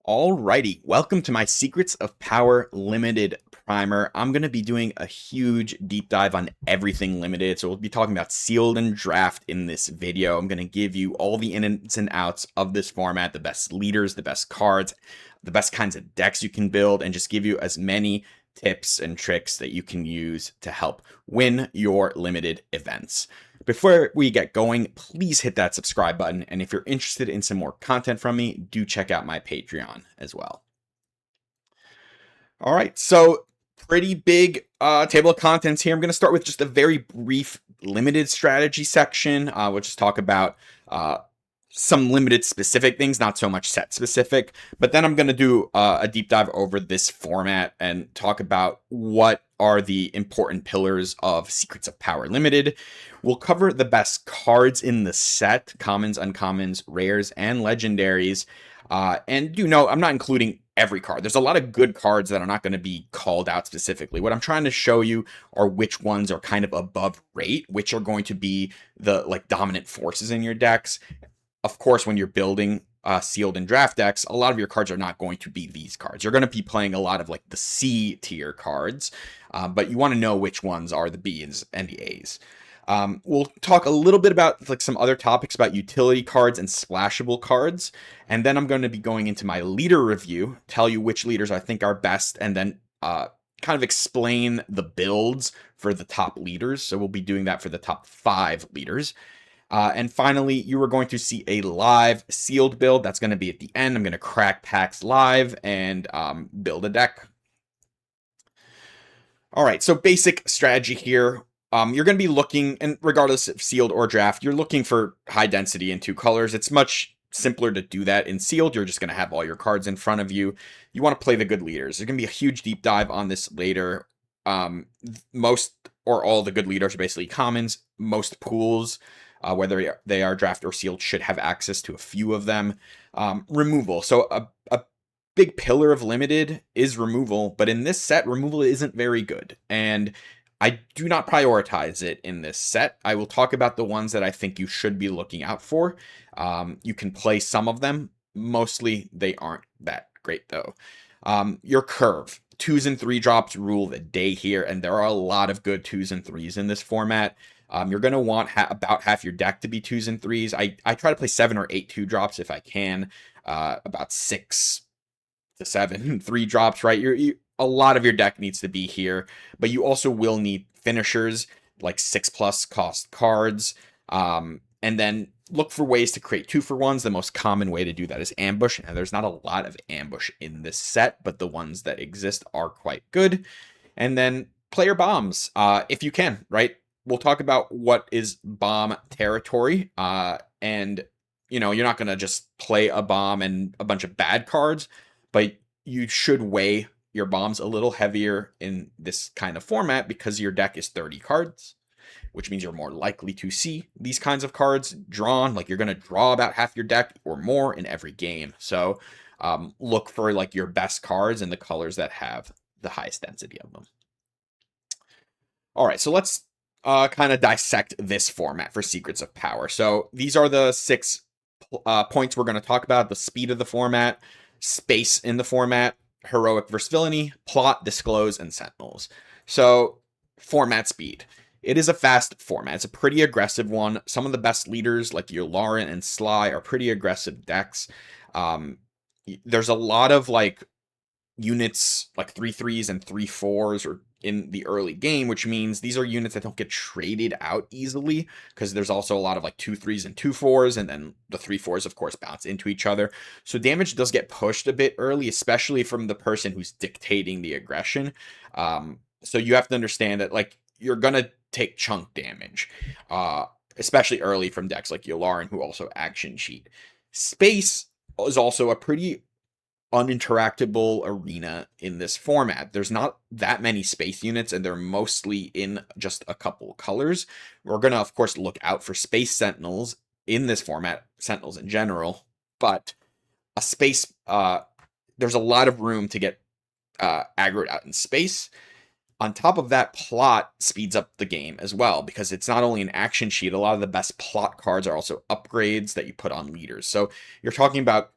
Alrighty, welcome to my Secrets of Power Limited primer. I'm going to be doing a huge deep dive on everything limited. So we'll be talking about sealed and draft in this video. I'm going to give you all the ins and outs of this format, the best leaders, the best cards, the best kinds of decks you can build, and just give you as many tips and tricks that you can use to help win your limited events. Before we get going, please hit that subscribe button. And if you're interested in some more content from me, do check out my Patreon as well. All right, so pretty big table of contents here. I'm going to start with just a very brief limited strategy section. We'll just talk about some limited specific things, not so much set specific. But then I'm going to do a deep dive over this format and talk about what are the important pillars of Secrets of Power Limited. We'll cover the best cards in the set, commons, uncommons, rares, and legendaries. And do note, I'm not including every card. There's a lot of good cards that are not going to be called out specifically. What I'm trying to show you are which ones are kind of above rate, which are going to be the dominant forces in your decks. Of course, when you're building sealed and draft decks, a lot of your cards are not going to be these cards. You're going to be playing a lot of the C tier cards, but you want to know which ones are the B's and the A's. We'll talk a little bit about some other topics about utility cards and splashable cards, and then I'm going to be going into my leader review, tell you which leaders I think are best, and then kind of explain the builds for the top leaders. So we'll be doing that for the top 5 leaders. And finally, you are going to see a live sealed build. That's going to be at the end. I'm going to crack packs live and build a deck. All right, so basic strategy here. You're going to be looking, and regardless of sealed or draft, you're looking for high density in 2 colors. It's much simpler to do that in sealed. You're just going to have all your cards in front of you. You want to play the good leaders. There's going to be a huge deep dive on this later. Most or all the good leaders are basically commons. Most pools, whether they are draft or sealed, should have access to a few of them. Removal. So a big pillar of limited is removal, but in this set, removal isn't very good. And I do not prioritize it in this set. I will talk about the ones that I think you should be looking out for. You can play some of them. Mostly, they aren't that great, though. Your curve. 2s and 3 drops rule the day here, and there are a lot of good 2s and 3s in this format. You're going to want about half your deck to be 2s and 3s. I try to play 7 or 8 2 drops if I can. About 6 to 7 3 drops, right? A lot of your deck needs to be here, but you also will need finishers, like 6+ cost cards. And then look for ways to create 2-for-1s. The most common way to do that is ambush. And there's not a lot of ambush in this set, but the ones that exist are quite good. And then player bombs, if you can, right? We'll talk about what is bomb territory. And, you're not going to just play a bomb and a bunch of bad cards, but you should weigh your bombs a little heavier in this kind of format because your deck is 30 cards, which means you're more likely to see these kinds of cards drawn. You're going to draw about half your deck or more in every game. So look for your best cards and the colors that have the highest density of them. All right, so let's kind of dissect this format for Secrets of Power. So these are the 6 points we're going to talk about: the speed of the format, space in the format, heroic versus villainy, plot, disclose, and sentinels. So format speed. It is a fast format. It's a pretty aggressive one. Some of the best leaders like your Lauren and Sly are pretty aggressive decks. There's a lot of units like 3/3s and 3/4s or in the early game, which means these are units that don't get traded out easily because there's also a lot of 2/3s and 2/4s, and then the 3/4s of course bounce into each other. So damage does get pushed a bit early, especially from the person who's dictating the aggression. So you have to understand that you're gonna take chunk damage, especially early from decks like Yularen, who also action cheat. Space is also a pretty uninteractable arena in this format. There's not that many space units, and they're mostly in just a couple colors. We're going to, of course, look out for space sentinels in this format, sentinels in general, but a space, there's a lot of room to get aggroed out in space. On top of that, plot speeds up the game as well, because it's not only an action sheet, a lot of the best plot cards are also upgrades that you put on leaders. So you're talking about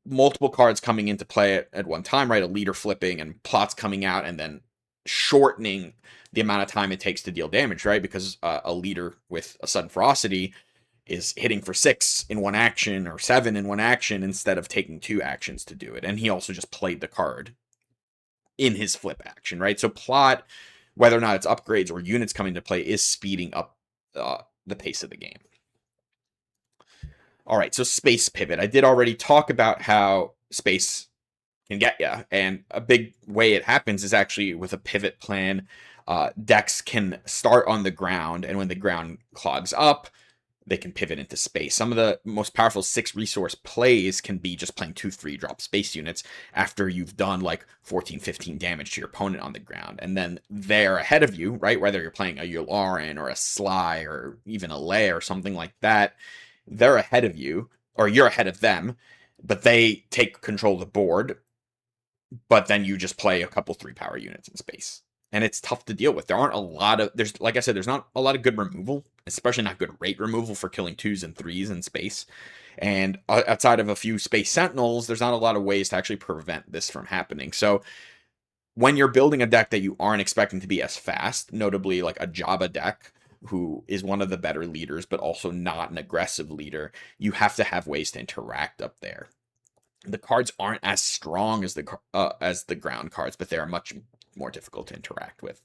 multiple cards coming into play at one time, right? A leader flipping and plots coming out and then shortening the amount of time it takes to deal damage, right? Because a leader with a sudden ferocity is hitting for 6 in one action or 7 in one action instead of taking 2 actions to do it. And he also just played the card in his flip action, right? So plot, whether or not it's upgrades or units coming to play, is speeding up the pace of the game. All right, so space pivot. I did already talk about how space can get you, and a big way it happens is actually with a pivot plan. Decks can start on the ground, and when the ground clogs up, they can pivot into space. Some of the most powerful 6 resource plays can be just playing 2-3 drop space units after you've done like 14-15 damage to your opponent on the ground. And then they're ahead of you, right? Whether you're playing a Yularen or a Sly or even a Lay or something like that, they're ahead of you, or you're ahead of them, but they take control of the board. But then you just play a couple 3-power units in space. And it's tough to deal with. There aren't a lot of, like I said, there's not a lot of good removal, especially not good rate removal for killing 2s and 3s in space. And outside of a few space sentinels, there's not a lot of ways to actually prevent this from happening. So when you're building a deck that you aren't expecting to be as fast, notably like a Jabba deck, who is one of the better leaders, but also not an aggressive leader, you have to have ways to interact up there. The cards aren't as strong as the ground cards, but they are much more difficult to interact with.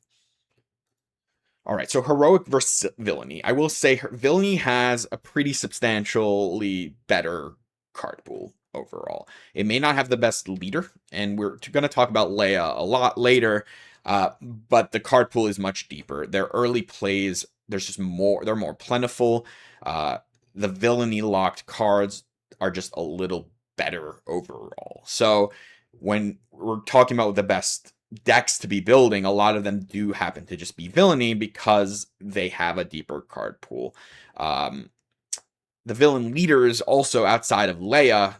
All right, so heroic versus villainy. I will say villainy has a pretty substantially better card pool overall. It may not have the best leader, and we're going to talk about Leia a lot later, but the card pool is much deeper. Their early plays, there's just more. They're more plentiful. The villainy locked cards are just a little better overall. So when we're talking about the best decks to be building, a lot of them do happen to just be villainy because they have a deeper card pool. The villain leaders also outside of Leia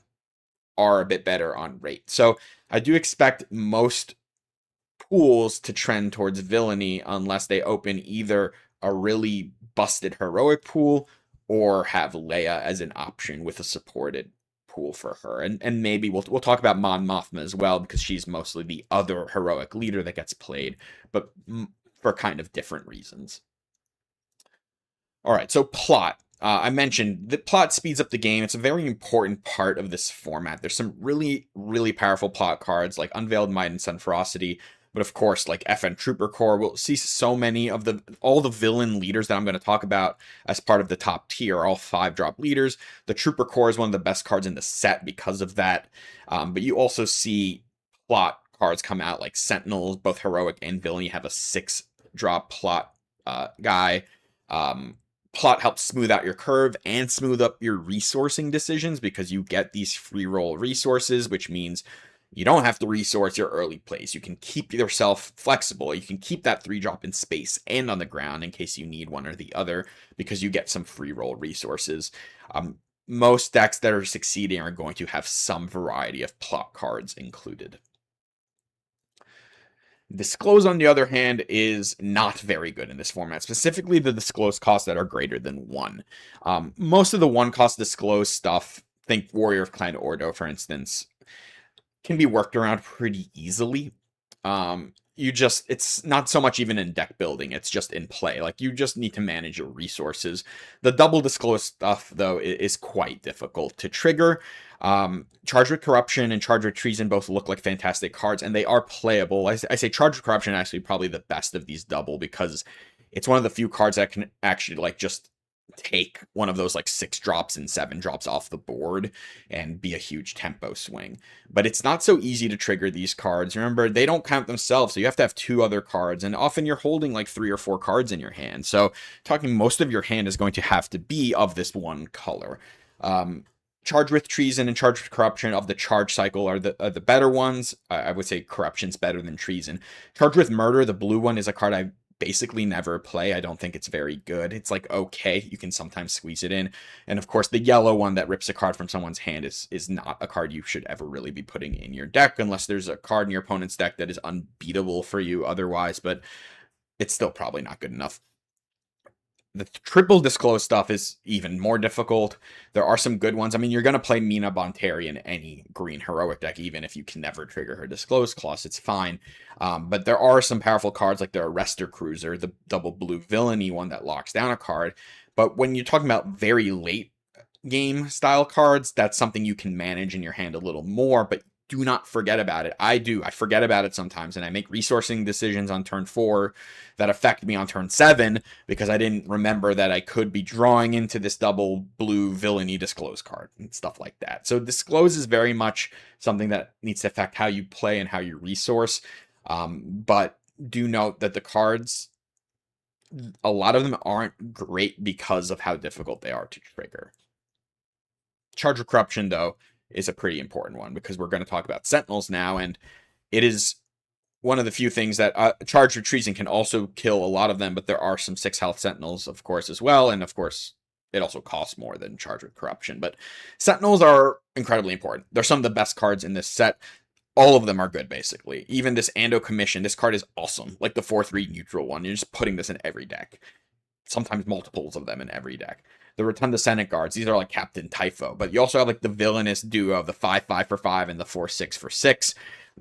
are a bit better on rate. So I do expect most pools to trend towards villainy unless they open either a really busted heroic pool or have Leia as an option with a supported pool for her. And maybe we'll talk about Mon Mothma as well, because she's mostly the other heroic leader that gets played, but for kind of different reasons. All right, so plot. I mentioned the plot speeds up the game. It's a very important part of this format. There's some really, really powerful plot cards like Unveiled Might and Sun Ferocity, but of course, like FN Trooper Corps. We'll see so many of all the villain leaders that I'm going to talk about as part of the top tier, all 5-drop leaders. The Trooper Corps is one of the best cards in the set because of that. But you also see plot cards come out like Sentinels, both heroic and villain. You have a 6-drop plot guy. Plot helps smooth out your curve and smooth up your resourcing decisions because you get these free roll resources, which means you don't have to resource your early plays. You can keep yourself flexible. You can keep that 3-drop in space and on the ground in case you need one or the other because you get some free roll resources. Most decks that are succeeding are going to have some variety of plot cards included. Disclose, on the other hand, is not very good in this format, specifically the disclose costs that are greater than 1. Most of the 1-cost disclose stuff, think Warrior of Clan Ordo, for instance, can be worked around pretty easily. It's not so much even in deck building, it's just in play. Like, you just need to manage your resources. The double disclose stuff, though, is quite difficult to trigger. Charged with Corruption and Charged with Treason both look like fantastic cards, and they are playable. I say Charged with Corruption actually probably the best of these double, because it's one of the few cards that can actually, like, just take one of those like 6 drops and 7 drops off the board and be a huge tempo swing. But it's not so easy to trigger these cards. Remember, they don't count themselves, so you have to have 2 other cards, and often you're holding like 3 or 4 cards in your hand. So talking most of your hand is going to have to be of this one color. Charged with Treason and Charged with Corruption of the charge cycle are the better ones. I would say Corruption's better than Treason. Charged with Murder, the blue one, is a card I basically never play. I don't think it's very good. It's like okay, you can sometimes squeeze it in. And of course, the yellow one that rips a card from someone's hand is not a card you should ever really be putting in your deck unless there's a card in your opponent's deck that is unbeatable for you otherwise, but it's still probably not good enough. The triple disclose stuff is even more difficult. There are some good ones. I mean, you're going to play Mina Bonteri in any green heroic deck, even if you can never trigger her disclose clause. It's fine. But there are some powerful cards like the Arrestor Cruiser, the double blue villainy one that locks down a card. But when you're talking about very late game style cards, that's something you can manage in your hand a little more, but do not forget about it. I do. I forget about it sometimes, and I make resourcing decisions on turn 4 that affect me on turn 7 because I didn't remember that I could be drawing into this double blue villainy disclose card and stuff like that. So disclose is very much something that needs to affect how you play and how you resource. But do note that the cards, a lot of them aren't great because of how difficult they are to trigger. Charge of Corruption, though, is a pretty important one because we're going to talk about Sentinels now, and it is one of the few things that Charge of Treason can also kill a lot of them, but there are some 6 health Sentinels, of course, as well, and of course, it also costs more than Charge of Corruption, but Sentinels are incredibly important. They're some of the best cards in this set. All of them are good, basically. Even this Ando Commission, this card is awesome. Like the 4/3 neutral one. You're just putting this in every deck. Sometimes multiples of them in every deck. The Rotunda Senate Guards, these are like Captain Typho. But you also have like the villainous duo of the 5/5 for 5 and the 4/6 for 6.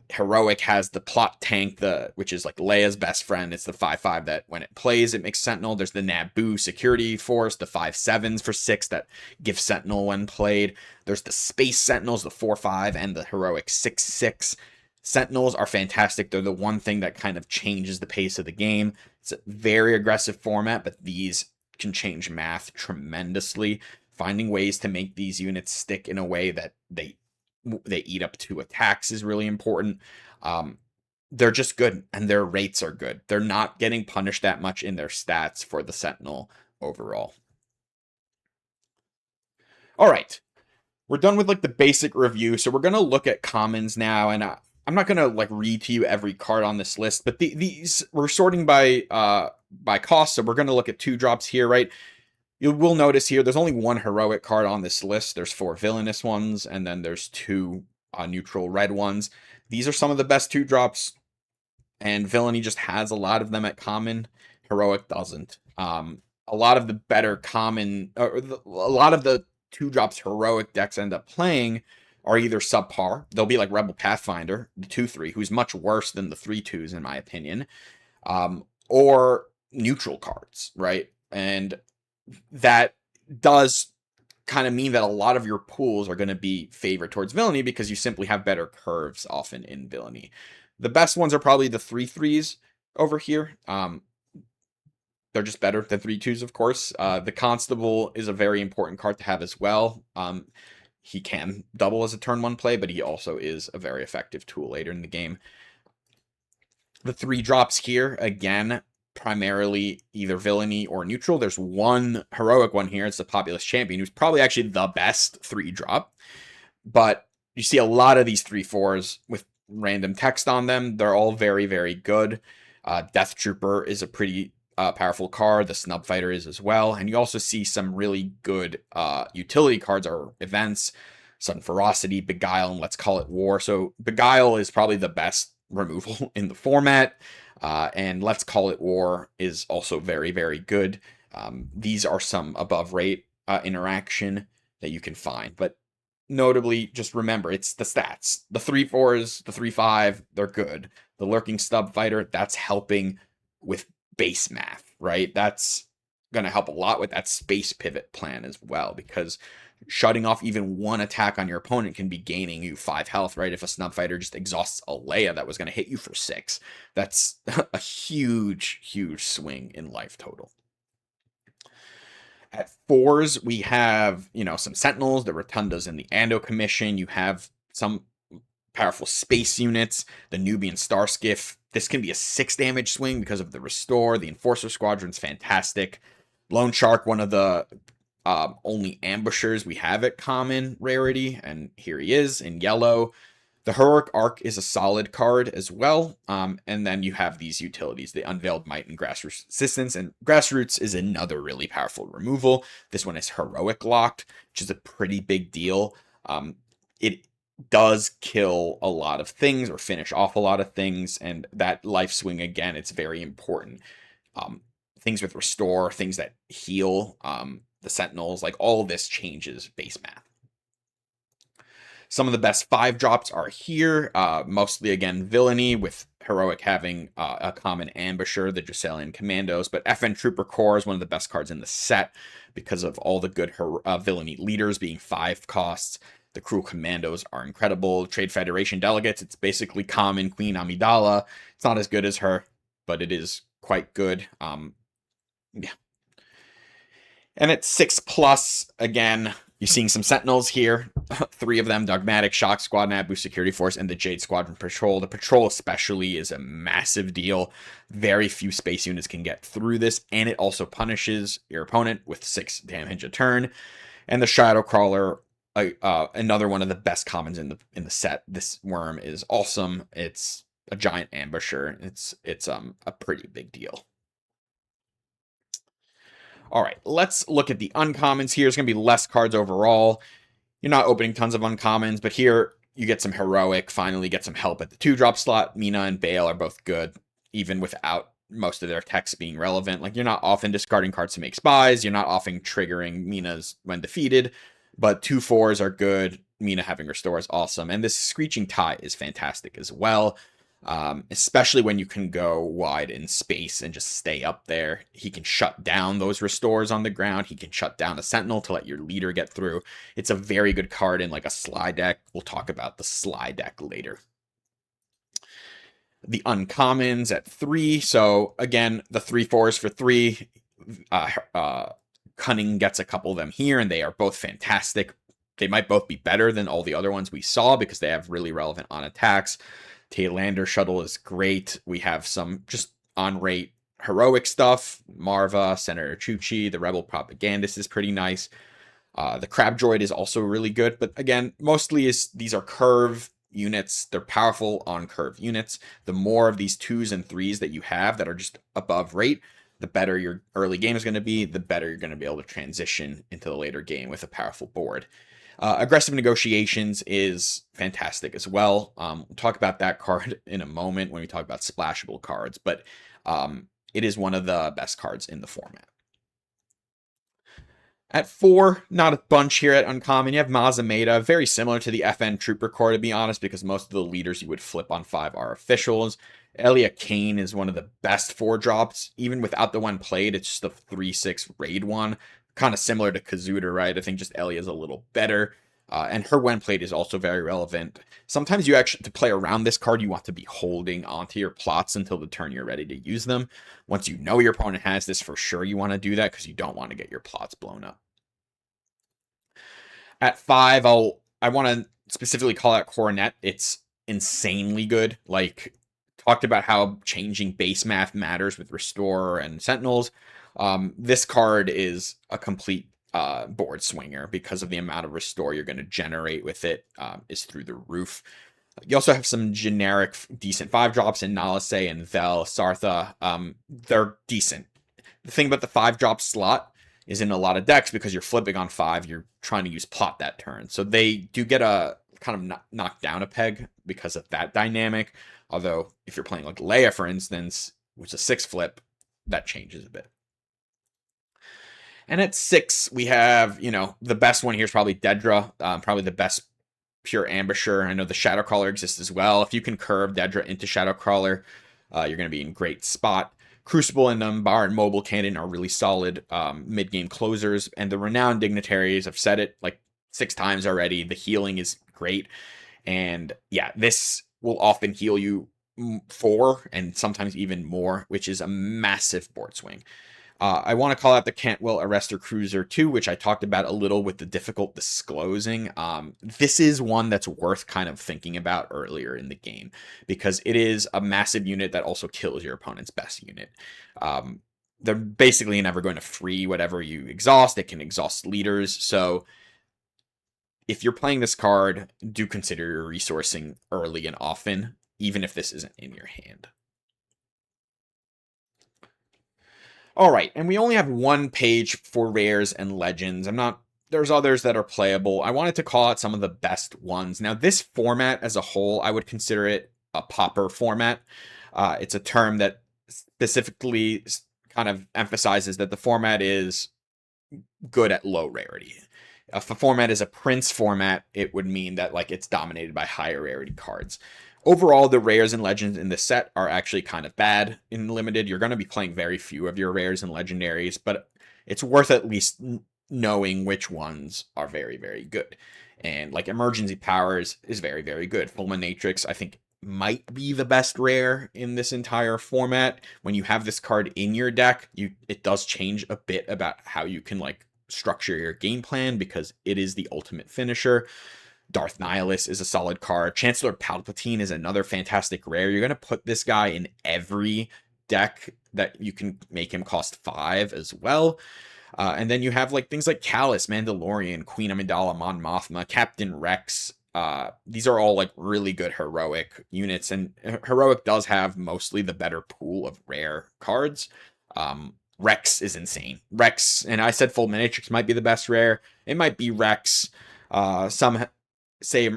Heroic has the plot tank, which is like Leia's best friend. It's the 5/5 that when it plays, it makes Sentinel. There's the Naboo security force, the 5/7s for 6 that give Sentinel when played. There's the Space Sentinels, the 4/5, and the Heroic 6/6. Sentinels are fantastic. They're the one thing that kind of changes the pace of the game. It's a very aggressive format, but these can change math tremendously. Finding ways to make these units stick in a way that they eat up 2 attacks is really important. They're just good, and their rates are good. They're not getting punished that much in their stats for the Sentinel overall. All right, we're done with like the basic review, so we're gonna look at commons now, and I'm not gonna like read to you every card on this list, but these we're sorting by cost, so we're gonna look at 2 drops here, right? You will notice here there's only 1 heroic card on this list. There's 4 villainous ones, and then there's 2 neutral red ones. These are some of the best 2 drops, and villainy just has a lot of them at common. Heroic doesn't. A lot of the better common, a lot of the 2 drops heroic decks end up playing are either subpar. They'll be like Rebel Pathfinder, the 2/3, who's much worse than the 3/2s in my opinion, or neutral cards, right? And that does kind of mean that a lot of your pools are going to be favored towards villainy because you simply have better curves often in villainy. The best ones are probably the 3/3s over here. They're just better than 3/2s, of course. The Constable is a very important card to have as well. He can double as a turn 1 play, but he also is a very effective tool later in the game. The 3 drops here, again, primarily either villainy or neutral. There's 1 heroic one here. It's the Populous Champion, who's probably actually the best 3 drop. But you see a lot of these 3/4s with random text on them. They're all very, very good. Death Trooper is a pretty powerful card. The Snub Fighter is as well. And you also see some really good utility cards or events. Sudden Ferocity, Beguile, and Let's Call It War. So Beguile is probably the best removal in the format. And Let's Call It War is also very, very good. These are some above rate interaction that you can find. But notably, just remember, it's the stats. The 3/4s, the 3/5, they're good. The Lurking Stub Fighter, that's helping with base math, right? That's going to help a lot with that space pivot plan as well, because shutting off even 1 attack on your opponent can be gaining you 5 health, right? If a Snub Fighter just exhausts a Leia that was going to hit you for 6, that's a huge, huge swing in life total. At 4s, we have, some Sentinels, the Rotundas, and the Ando Commission. You have some powerful space units, the Nubian Starskiff. This can be a 6 damage swing because of the Restore. The Enforcer Squadron's fantastic. Lone Shark, one of the only ambushers we have at common rarity, and here he is in yellow. The Heroic Arc is a solid card as well, and then you have these utilities, the Unveiled Might and Grassroots Resistance, and Grassroots is another really powerful removal. This one is heroic locked, which is a pretty big deal. It does kill a lot of things or finish off a lot of things, and that life swing, again, it's very important. things with restore, things that heal, the sentinels, like all of this changes base math. Some of the best 5 drops are here, mostly again villainy, with heroic having a common ambusher, the Dracelian Commandos, but FN Trooper Corps is one of the best cards in the set because of all the good villainy leaders being 5 costs. The Cruel Commandos are incredible. Trade Federation Delegates, it's basically common Queen Amidala. It's not as good as her, but it is quite good. Yeah. And at 6+, again, you're seeing some Sentinels here. 3 of them, Dogmatic, Shock Squad, Naboo Security Force, and the Jade Squadron Patrol. The Patrol especially is a massive deal. Very few space units can get through this, and it also punishes your opponent with 6 damage a turn. And the Shadow Crawler, another one of the best commons in the set. This worm is awesome. It's a giant ambusher. It's a pretty big deal. All right, let's look at the uncommons here. There's going to be less cards overall. You're not opening tons of uncommons, but here you get some heroic, finally get some help at the 2-drop slot. Mina and Bale are both good, even without most of their text being relevant. Like, you're not often discarding cards to make spies. You're not often triggering Minas when defeated, but 2/4s are good. Mina having restore is awesome. And this Screeching Tie is fantastic as well. Especially when you can go wide in space and just stay up there. He can shut down those restores on the ground. He can shut down a sentinel to let your leader get through. It's a very good card in like a slide deck. We'll talk about the slide deck later. The uncommons at 3. So again, the 3/4s for 3. Cunning gets a couple of them here, and they are both fantastic. They might both be better than all the other ones we saw because they have really relevant on attacks. Taylander Shuttle is great. We have some just on-rate heroic stuff. Marva, Senator Chuchi, the Rebel Propagandist is pretty nice. The Crab Droid is also really good, but again, mostly these are curve units. They're powerful on curve units. The more of these 2s and 3s that you have that are just above rate, the better your early game is going to be, the better you're going to be able to transition into the later game with a powerful board. Aggressive Negotiations is fantastic as well. We'll talk about that card in a moment when we talk about splashable cards, but it is one of the best cards in the format. At 4, not a bunch here at uncommon. You have Mazameda, very similar to the FN Trooper Corps, to be honest, because most of the leaders you would flip on 5 are officials. Elia Kane is one of the best 4-drops. Even without the one played, it's just a 3/6 raid one. Kind of similar to Kazuda, right? I think just Elia is a little better. And her when played is also very relevant. Sometimes you actually, to play around this card, you want to be holding onto your plots until the turn you're ready to use them. Once you know your opponent has this, for sure you want to do that because you don't want to get your plots blown up. At 5, I want to specifically call out Coronet. It's insanely good. Like, talked about how changing base math matters with Restore and Sentinels. This card is a complete board swinger because of the amount of restore you're going to generate with it is through the roof. You also have some generic decent 5-drops in Nalase and Vel, Sartha. They're decent. The thing about the 5-drop slot is in a lot of decks, because you're flipping on 5, you're trying to use plot that turn. So they do get a kind of knocked down a peg because of that dynamic. Although if you're playing like Leia, for instance, which is a 6 flip, that changes a bit. And at 6, we have, the best one here is probably Dedra, probably the best pure ambusher. I know the Shadowcrawler exists as well. If you can curve Dedra into Shadowcrawler, you're going to be in great spot. Crucible and Numbar and Mobile Cannon are really solid mid-game closers. And the Renowned Dignitaries, I've said it like 6 times already, the healing is great. And yeah, this will often heal you 4 and sometimes even more, which is a massive board swing. I want to call out the Cantwell Arrestor Cruiser too, which I talked about a little with the difficult disclosing. This is one that's worth kind of thinking about earlier in the game, because it is a massive unit that also kills your opponent's best unit. They're basically never going to free whatever you exhaust. It can exhaust leaders. So if you're playing this card, do consider your resourcing early and often, even if this isn't in your hand. All right, and we only have 1 page for rares and legends. There's others that are playable. I wanted to call out some of the best ones. Now, this format as a whole, I would consider it a popper format. It's a term that specifically kind of emphasizes that the format is good at low rarity. If a format is a Prince format, it would mean that like it's dominated by higher rarity cards. Overall, the rares and legends in the set are actually kind of bad in limited. You're going to be playing very few of your rares and legendaries, but it's worth at least knowing which ones are very, very good. And like Emergency Powers is very, very good. Fulminatrix, I think, might be the best rare in this entire format. When you have this card in your deck, it does change a bit about how you can like structure your game plan because it is the ultimate finisher. Darth Nihilus is a solid card. Chancellor Palpatine is another fantastic rare. You're going to put this guy in every deck that you can make him cost 5 as well. And then you have like things like Callus, Mandalorian, Queen Amidala, Mon Mothma, Captain Rex. These are all like really good heroic units, and heroic does have mostly the better pool of rare cards. Rex is insane. Rex, and I said Fulminatrix might be the best rare. It might be Rex. Some say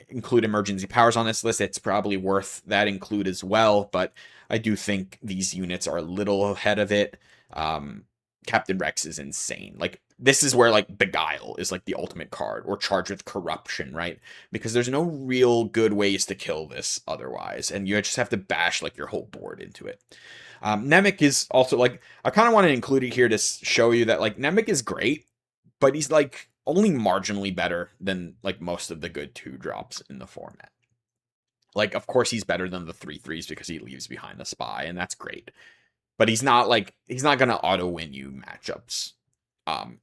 include Emergency Powers on this list. It's probably worth that include as well, but I do think these units are a little ahead of it. Captain Rex is insane. Like, this is where like Beguile is like the ultimate card, or Charged with Corruption, right? Because there's no real good ways to kill this otherwise, and you just have to bash like your whole board into it. Nemec is also like, I kind of want to include it here to show you that like Nemec is great, but he's like only marginally better than like most of the good 2-drops in the format. Like, of course he's better than the 3/3s because he leaves behind the spy, and that's great. But he's not going to auto win you matchups.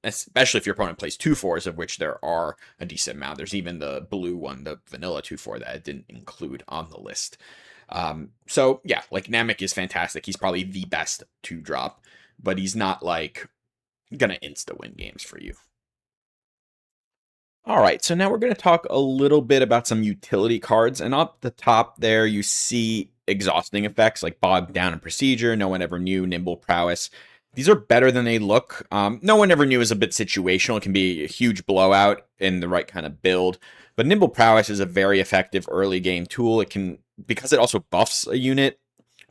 Especially if your opponent plays 2/4s, of which there are a decent amount. There's even the blue one, the vanilla 2/4 that I didn't include on the list. So yeah, like Nemec is fantastic. He's probably the best 2-drop, but he's not like gonna insta win games for you. All right, so now we're going to talk a little bit about some utility cards, and up the top there you see exhausting effects like Bogged Down in Procedure, No One Ever Knew, Nimble Prowess. These are better than they look. No One Ever Knew is a bit situational. It can be a huge blowout in the right kind of build, but Nimble Prowess is a very effective early game tool. It can, because it also buffs a unit,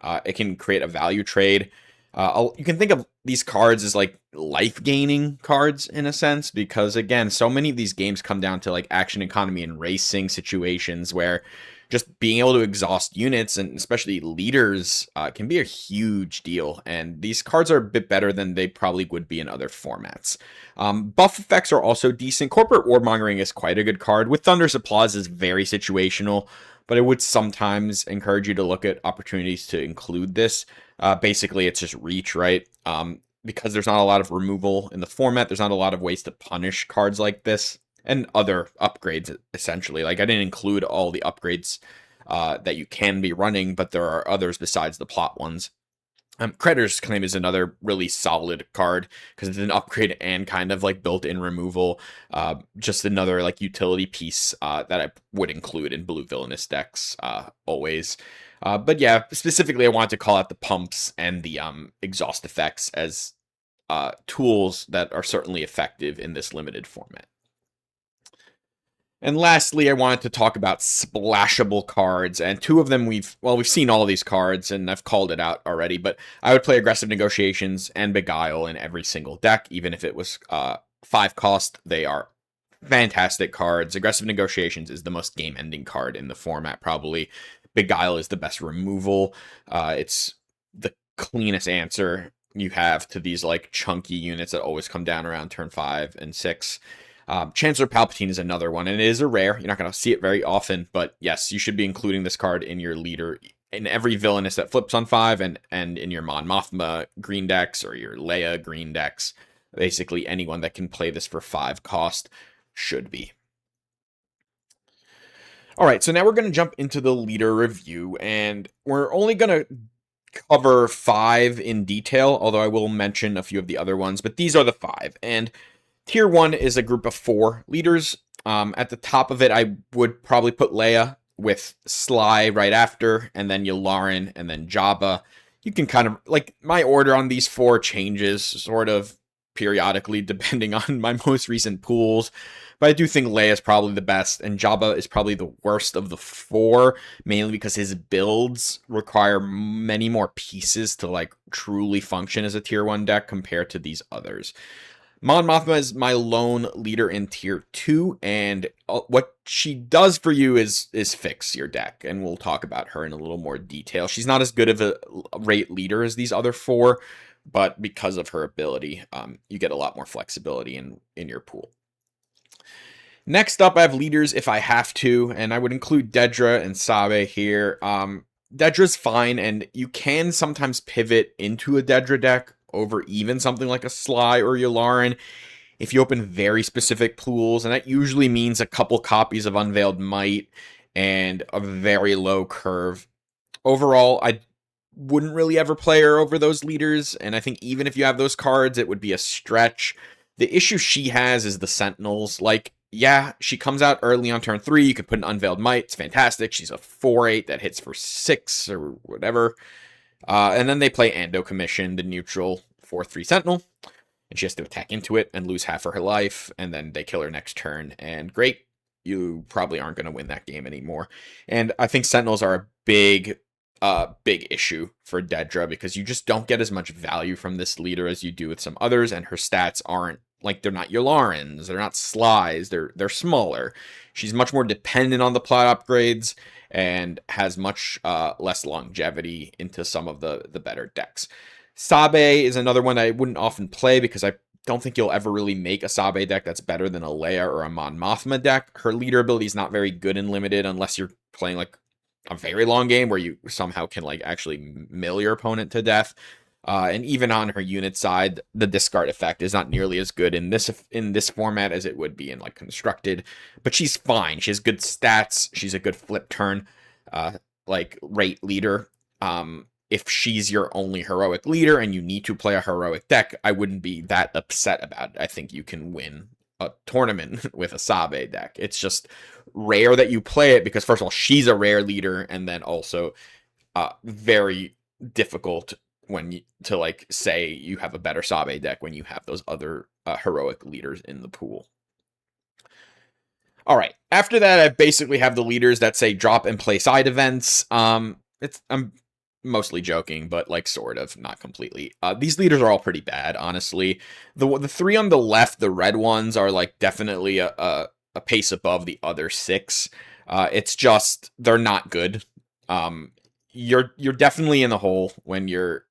it can create a value trade. You can think of these cards as like life gaining cards in a sense, because again, so many of these games come down to like action economy and racing situations where just being able to exhaust units, and especially leaders, can be a huge deal. And these cards are a bit better than they probably would be in other formats. Buff effects are also decent. Corporate Warmongering is quite a good card. With Thunder's Applause is very situational, but I would sometimes encourage you to look at opportunities to include this. Basically, it's just reach, right? Because there's not a lot of removal in the format, there's not a lot of ways to punish cards like this and other upgrades, essentially. Like, I didn't include all the upgrades that you can be running, but there are others besides the plot ones. Creditor's Claim is another really solid card because it's an upgrade and kind of like built-in removal. Just another like utility piece that I would include in blue villainous decks always. But yeah, specifically I wanted to call out the pumps and the exhaust effects as tools that are certainly effective in this limited format. And lastly, I wanted to talk about splashable cards, and two of them we've seen all these cards, and I've called it out already, but I would play Aggressive Negotiations and Beguile in every single deck, even if it was 5 cost. They are fantastic cards. Aggressive Negotiations is the most game-ending card in the format, probably. Beguile is the best removal. It's the cleanest answer you have to these like chunky units that always come down around turn 5 and 6. Chancellor Palpatine is another one, and it is a rare. You're not going to see it very often, but yes, you should be including this card in your leader, in every villainous that flips on 5, and in your Mon Mothma green decks or your Leia green decks. Basically, anyone that can play this for 5 cost should be. All right, so now we're going to jump into the leader review, and we're only going to cover 5 in detail, although I will mention a few of the other ones, but these are the 5, and Tier 1 is a group of 4 leaders. At the top of it, I would probably put Leia with Sly right after, and then Yularen, and then Jabba. You can kind of, like, my order on these 4 changes, sort of. periodically depending on my most recent pools. But I do think Leia is probably the best, and Jabba is probably the worst of the four, mainly because his builds require many more pieces to like truly function as a tier 1 deck compared to these others. Mon Mothma is my lone leader in tier 2, and what she does for you is fix your deck, and we'll talk about her in a little more detail. She's not as good of a rate leader as these other four, but because of her ability, you get a lot more flexibility in your pool. Next up, I have leaders if I have to, and I would include Dedra and Sabe here. Dedra's fine, and you can sometimes pivot into a Dedra deck over even something like a Sly or Yularen if you open very specific pools, and that usually means a couple copies of Unveiled Might and a very low curve. Overall, I wouldn't really ever play her over those leaders, and I think even if you have those cards, it would be a stretch. The issue she has is the Sentinels. Like, yeah, she comes out early on turn 3, you can put an Unveiled Might, it's fantastic. She's a 4/8 that hits for 6 or whatever. And then they play Ando Commission, the neutral 4/3 Sentinel, and she has to attack into it and lose half of her life, and then they kill her next turn, and great, you probably aren't going to win that game anymore. And I think Sentinels are a big issue for Dedra, because you just don't get as much value from this leader as you do with some others, and her stats aren't, like, they're not Yularens, they're not Slies, they're smaller. She's much more dependent on the plot upgrades, and has much less longevity into some of the better decks. Sabe is another one I wouldn't often play, because I don't think you'll ever really make a Sabe deck that's better than a Leia or a Mon Mothma deck. Her leader ability is not very good in Limited, unless you're playing like a very long game where you somehow can like actually mill your opponent to death. And even on her unit side, the discard effect is not nearly as good in this format as it would be in like Constructed. But she's fine. She has good stats. She's a good flip turn, like rate leader. If she's your only heroic leader and you need to play a heroic deck, I wouldn't be that upset about it. I think you can win a tournament with a Sabe deck. It's just rare that you play it because, first of all, she's a rare leader, and then also very difficult to like say you have a better Sabe deck when you have those other heroic leaders in the pool. All right, after that, I basically have the leaders that say drop and play side events. I'm mostly joking, but like sort of, not completely. These leaders are all pretty bad, honestly. The three on the left, the red ones, are like definitely a pace above the other 6. It's just they're not good. You're definitely in the hole when you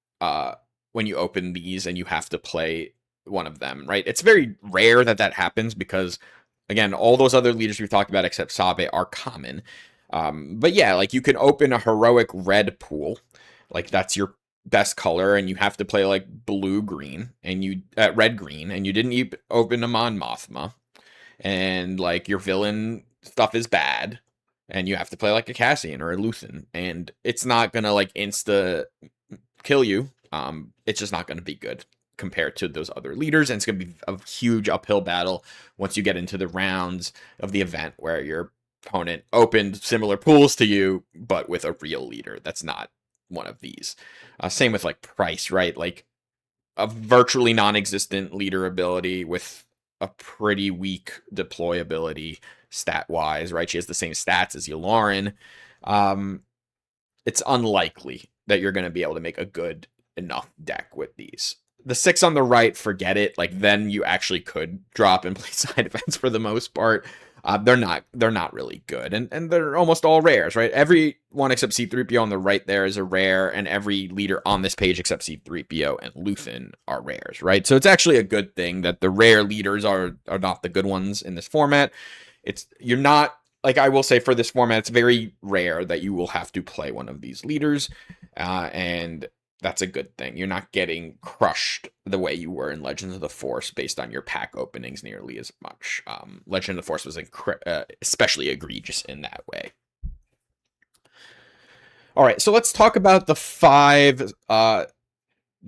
open these and you have to play one of them, right? It's very rare that happens because, again, all those other leaders we've talked about except Sabe are common. But yeah, like you can open a heroic red pool, like that's your best color, and you have to play like blue-green and you red-green, and you didn't open a Mon Mothma, and like your villain stuff is bad, and you have to play like a Cassian or a Luthen, and it's not gonna like insta kill you. It's just not gonna be good compared to those other leaders, and it's gonna be a huge uphill battle once you get into the rounds of the event where your opponent opened similar pools to you, but with a real leader that's not one of these. Same with like Price, right? Like a virtually non-existent leader ability with a pretty weak deployability stat-wise, right? She has the same stats as Yularen. It's unlikely that you're going to be able to make a good enough deck with these. The 6 on the right, forget it. Like, then you actually could drop and play side events for the most part. They're not really good, and they're almost all rares, right? Every one except C-3PO on the right there is a rare, and every leader on this page except C-3PO and Luthen are rares, right? So it's actually a good thing that the rare leaders are not the good ones in this format. You're not, like, I will say for this format, it's very rare that you will have to play one of these leaders, and that's a good thing. You're not getting crushed the way you were in Legends of the Force based on your pack openings nearly as much. Legend of the Force was especially egregious in that way. All right, so let's talk about the 5, the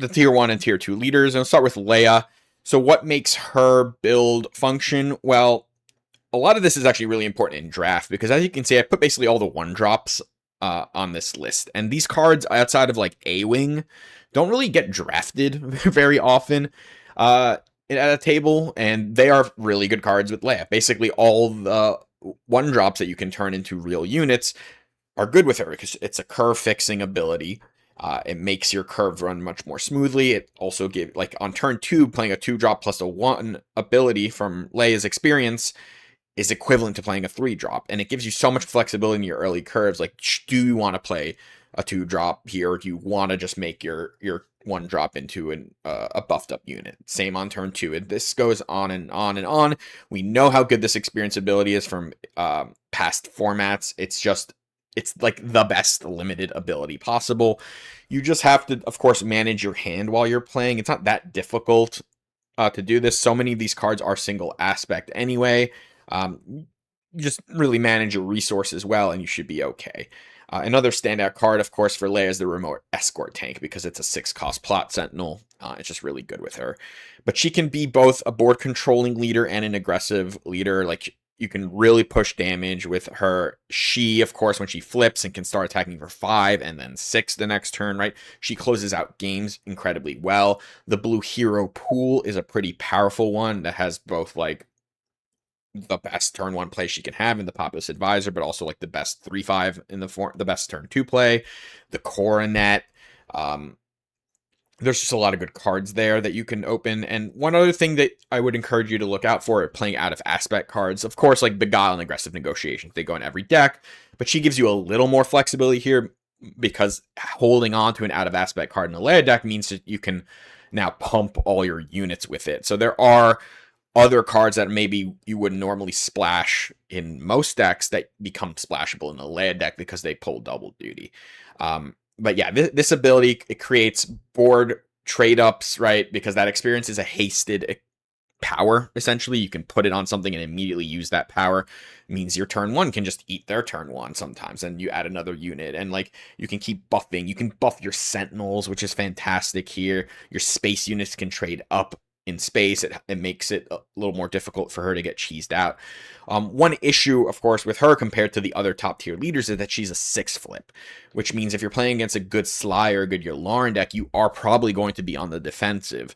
tier 1 and tier 2 leaders. And I'll start with Leia. So what makes her build function? Well, a lot of this is actually really important in draft because, as you can see, I put basically all the 1-drops on this list, and these cards outside of like A-Wing don't really get drafted very often. at a table, and they are really good cards with Leia. Basically, all the one drops that you can turn into real units are good with her because it's a curve fixing ability. It makes your curve run much more smoothly. It also gives, like on turn 2, playing a 2-drop plus a 1 ability from Leia's experience is equivalent to playing a 3-drop, and it gives you so much flexibility in your early curves. Like, do you want to play a 2-drop here, or do you want to just make your 1-drop into a buffed up unit? Same on turn 2, and this goes on and on and on. We know how good this experience ability is from past formats. It's like the best limited ability possible. You just have to, of course, manage your hand while you're playing. It's not that difficult to do this. So many of these cards are single aspect anyway. You just really manage your resources well, and you should be okay. Another standout card, of course, for Leia is the remote escort tank because it's a 6-cost plot sentinel. It's just really good with her. But she can be both a board controlling leader and an aggressive leader. Like, you can really push damage with her. She, of course, when she flips and can start attacking for 5 and then 6 the next turn, right? She closes out games incredibly well. The blue hero pool is a pretty powerful one that has both, like, the best turn 1 play she can have in the Populous Advisor, but also like the best 3/5 in the best turn 2 play, the Coronet. There's just a lot of good cards there that you can open. And one other thing that I would encourage you to look out for are playing out of aspect cards. Of course, like Beguile and Aggressive Negotiations, they go in every deck, but she gives you a little more flexibility here because holding on to an out of aspect card in a Leia deck means that you can now pump all your units with it. So there are other cards that maybe you wouldn't normally splash in most decks that become splashable in a Leia deck because they pull double duty. But yeah, this ability, it creates board trade ups, right? Because that experience is a hasted power, essentially. You can put it on something and immediately use that power. It means your turn 1 can just eat their turn 1 sometimes, and you add another unit, and like you can keep buffing. You can buff your sentinels, which is fantastic here. Your space units can trade up in space. It makes it a little more difficult for her to get cheesed out. One issue, of course, with her compared to the other top tier leaders is that she's a 6 flip, which means if you're playing against a good Sly or a good Yularen deck, you are probably going to be on the defensive.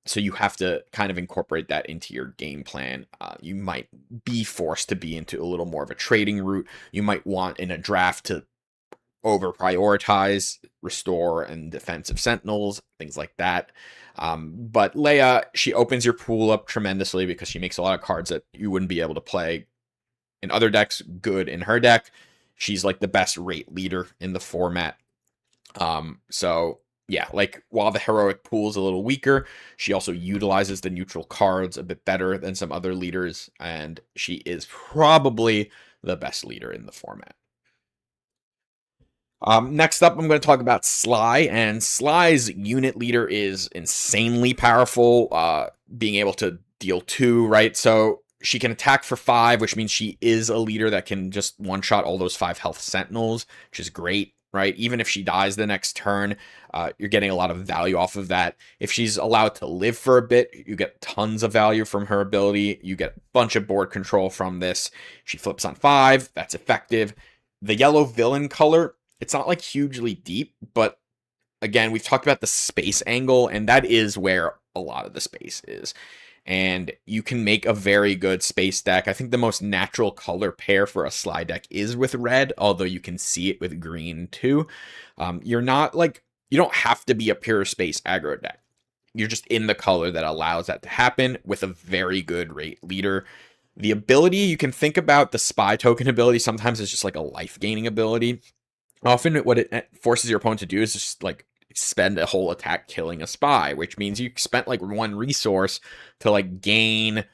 So you have to kind of incorporate that into your game plan. You might be forced to be into a little more of a trading route. You might want in a draft to over prioritize restore and defensive sentinels, things like that. But Leia, she opens your pool up tremendously because she makes a lot of cards that you wouldn't be able to play in other decks good in her deck. She's like the best rate leader in the format. So yeah, like while the heroic pool is a little weaker, she also utilizes the neutral cards a bit better than some other leaders, and she is probably the best leader in the format. Next up, I'm going to talk about Sly, and Sly's unit leader is insanely powerful, being able to deal 2, right? So she can attack for 5, which means she is a leader that can just one-shot all those 5 health sentinels, which is great, right? Even if she dies the next turn, you're getting a lot of value off of that. If she's allowed to live for a bit, you get tons of value from her ability. You get a bunch of board control from this. She flips on 5, that's effective. The yellow villain color, it's not like hugely deep, but again, we've talked about the space angle, and that is where a lot of the space is. And you can make a very good space deck. I think the most natural color pair for a Sly deck is with red, although you can see it with green too. You're not like, you don't have to be a pure space aggro deck. You're just in the color that allows that to happen with a very good rate leader. The ability, you can think about the spy token ability sometimes as just like a life gaining ability. Often what it forces your opponent to do is just like spend a whole attack killing a spy, which means you spent like 1 resource to like gain,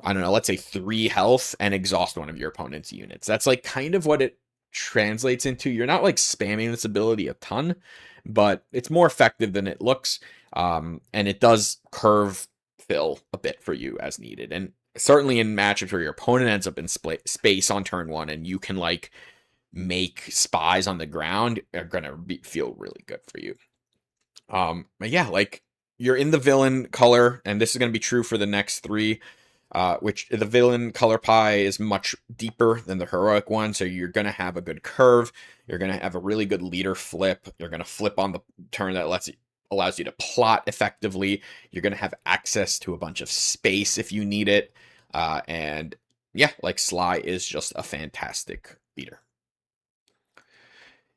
I don't know, let's say 3 health and exhaust one of your opponent's units. That's like kind of what it translates into. You're not like spamming this ability a ton, but it's more effective than it looks. And it does curve fill a bit for you as needed. And certainly in matchups where your opponent ends up in space on turn 1 and you can like make spies on the ground, are gonna feel really good for you. But yeah, like you're in the villain color, and this is gonna be true for the next 3. Which the villain color pie is much deeper than the heroic one, so you're gonna have a good curve. You're gonna have a really good leader flip. You're gonna flip on the turn that lets allows you to plot effectively. You're going to have access to a bunch of space if you need it. And yeah, like Sly is just a fantastic leader.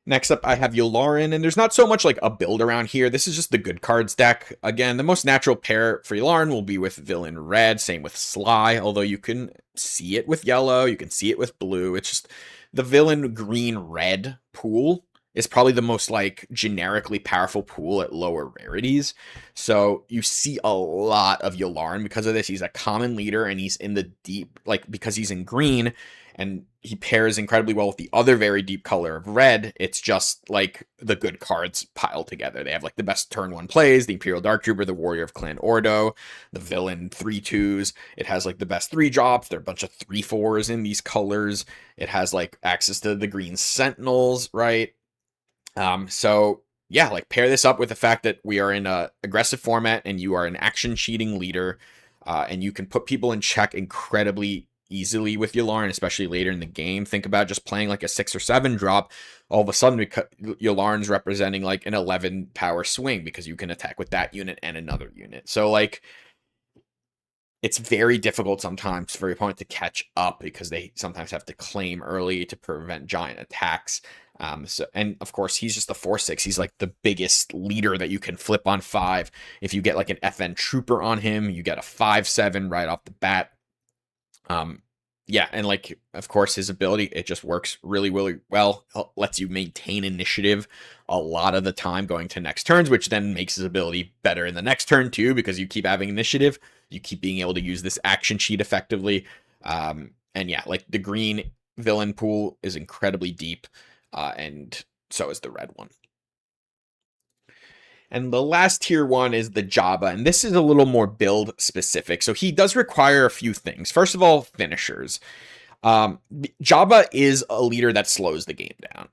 Next up, I have Yularen, and there's not so much like a build around here. This is just the good cards deck. Again, the most natural pair for Yularen will be with Villain Red, same with Sly, although you can see it with yellow, you can see it with blue. It's just the Villain Green Red pool is probably the most like generically powerful pool at lower rarities. So you see a lot of Yularen because of this. He's a common leader and he's in the deep, like because he's in green, and he pairs incredibly well with the other very deep color of red. It's just like the good cards piled together. They have like the best turn one plays, the Imperial Dark Trooper, the Warrior of Clan Ordo, the Villain 3/2s. It has like the best 3 drops. There are a bunch of 3/4s in these colors. It has like access to the green Sentinels, right? So yeah, like pair this up with the fact that we are in a aggressive format and you are an action cheating leader, and you can put people in check incredibly easily with Yularen, especially later in the game. Think about just playing like a 6 or 7 drop. All of a sudden, Yularen's representing like an 11 power swing because you can attack with that unit and another unit. So like, it's very difficult sometimes for your opponent to catch up because they sometimes have to claim early to prevent giant attacks. And of course, he's just a 4/6. He's like the biggest leader that you can flip on 5. If you get like an FN Trooper on him, you get a 5/7 right off the bat. Yeah, and like, of course, his ability, it just works really, really well. It lets you maintain initiative a lot of the time going to next turns, which then makes his ability better in the next turn too, because you keep having initiative. You keep being able to use this action sheet effectively. And yeah, like the green villain pool is incredibly deep, and so is the red one. And the last tier one is the Jabba, and this is a little more build specific. So he does require a few things. First of all, finishers. Jabba is a leader that slows the game down.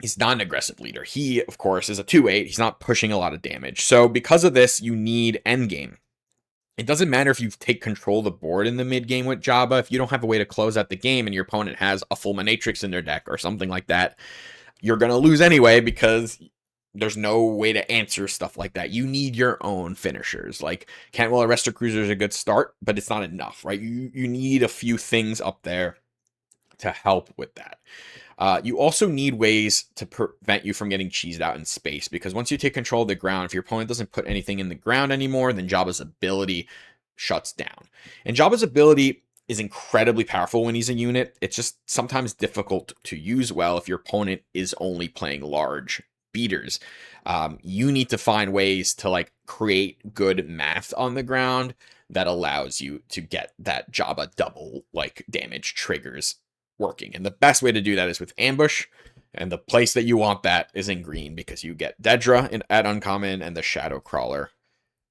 He's not an aggressive leader. He, of course, is a 2/8. He's not pushing a lot of damage. So because of this, you need endgame. It doesn't matter if you take control of the board in the mid game with Jabba. If you don't have a way to close out the game and your opponent has a full Matrix in their deck or something like that, you're going to lose anyway because there's no way to answer stuff like that. You need your own finishers. Like Cantwell Arrestor Cruiser is a good start, but it's not enough, right? You need a few things up there to help with that. You also need ways to prevent you from getting cheesed out in space, because once you take control of the ground, if your opponent doesn't put anything in the ground anymore, then Jabba's ability shuts down. And Jabba's ability is incredibly powerful when he's a unit. It's just sometimes difficult to use well if your opponent is only playing large beaters. You need to find ways to like create good math on the ground that allows you to get that Jabba double like damage triggers working. And the best way to do that is with ambush. And the place that you want that is in green, because you get Dedra at uncommon and the Shadow Crawler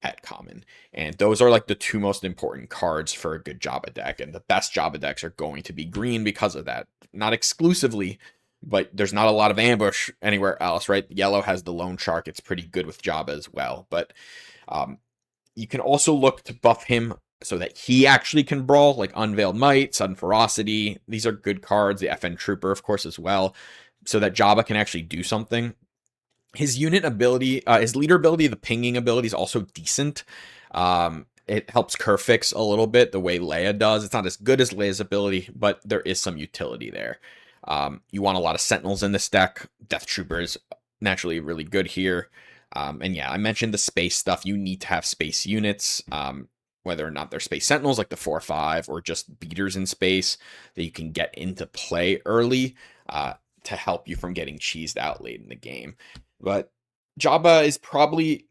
at common. And those are like the 2 most important cards for a good Jabba deck. And the best Jabba decks are going to be green because of that. Not exclusively, but there's not a lot of ambush anywhere else, right? Yellow has the Lone Shark. It's pretty good with Jabba as well. But you can also look to buff him so that he actually can brawl, like Unveiled Might, Sudden Ferocity. These are good cards. The FN Trooper, of course, as well, so that Jabba can actually do something. His unit ability, his leader ability, the pinging ability is also decent. It helps curve fix a little bit the way Leia does. It's not as good as Leia's ability, but there is some utility there. You want a lot of Sentinels in this deck. Death Trooper is naturally really good here. And yeah, I mentioned the space stuff. You need to have space units, whether or not they're space sentinels like the 4/5 or just beaters in space that you can get into play early to help you from getting cheesed out late in the game. But Jabba is probably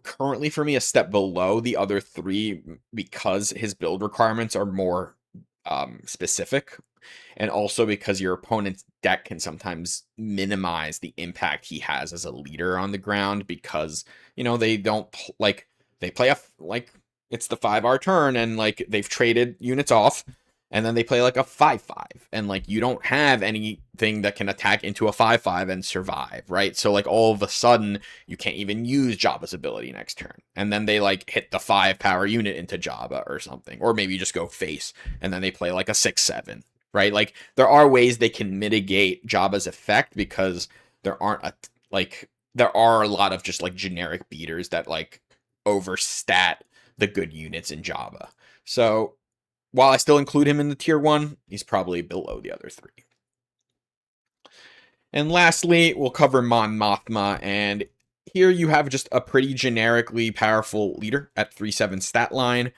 currently for me a step below the other 3 because his build requirements are more specific, and also because your opponent's deck can sometimes minimize the impact he has as a leader on the ground, because they don't they play it's the 5R turn and like they've traded units off, and then they play like a 5/5, and like you don't have anything that can attack into a 5/5 and survive, right? So like all of a sudden you can't even use Jabba's ability next turn, and then they like hit the 5 power unit into Jabba or something, or maybe you just go face and then they play like a 6/7, right? Like there are ways they can mitigate Jabba's effect because there aren't there are a lot of just like generic beaters that like overstat the good units in Java. So while I still include him in the tier 1, he's probably below the other 3. And lastly, we'll cover Mon Mothma, and here you have just a pretty generically powerful leader at 3/7 stat line.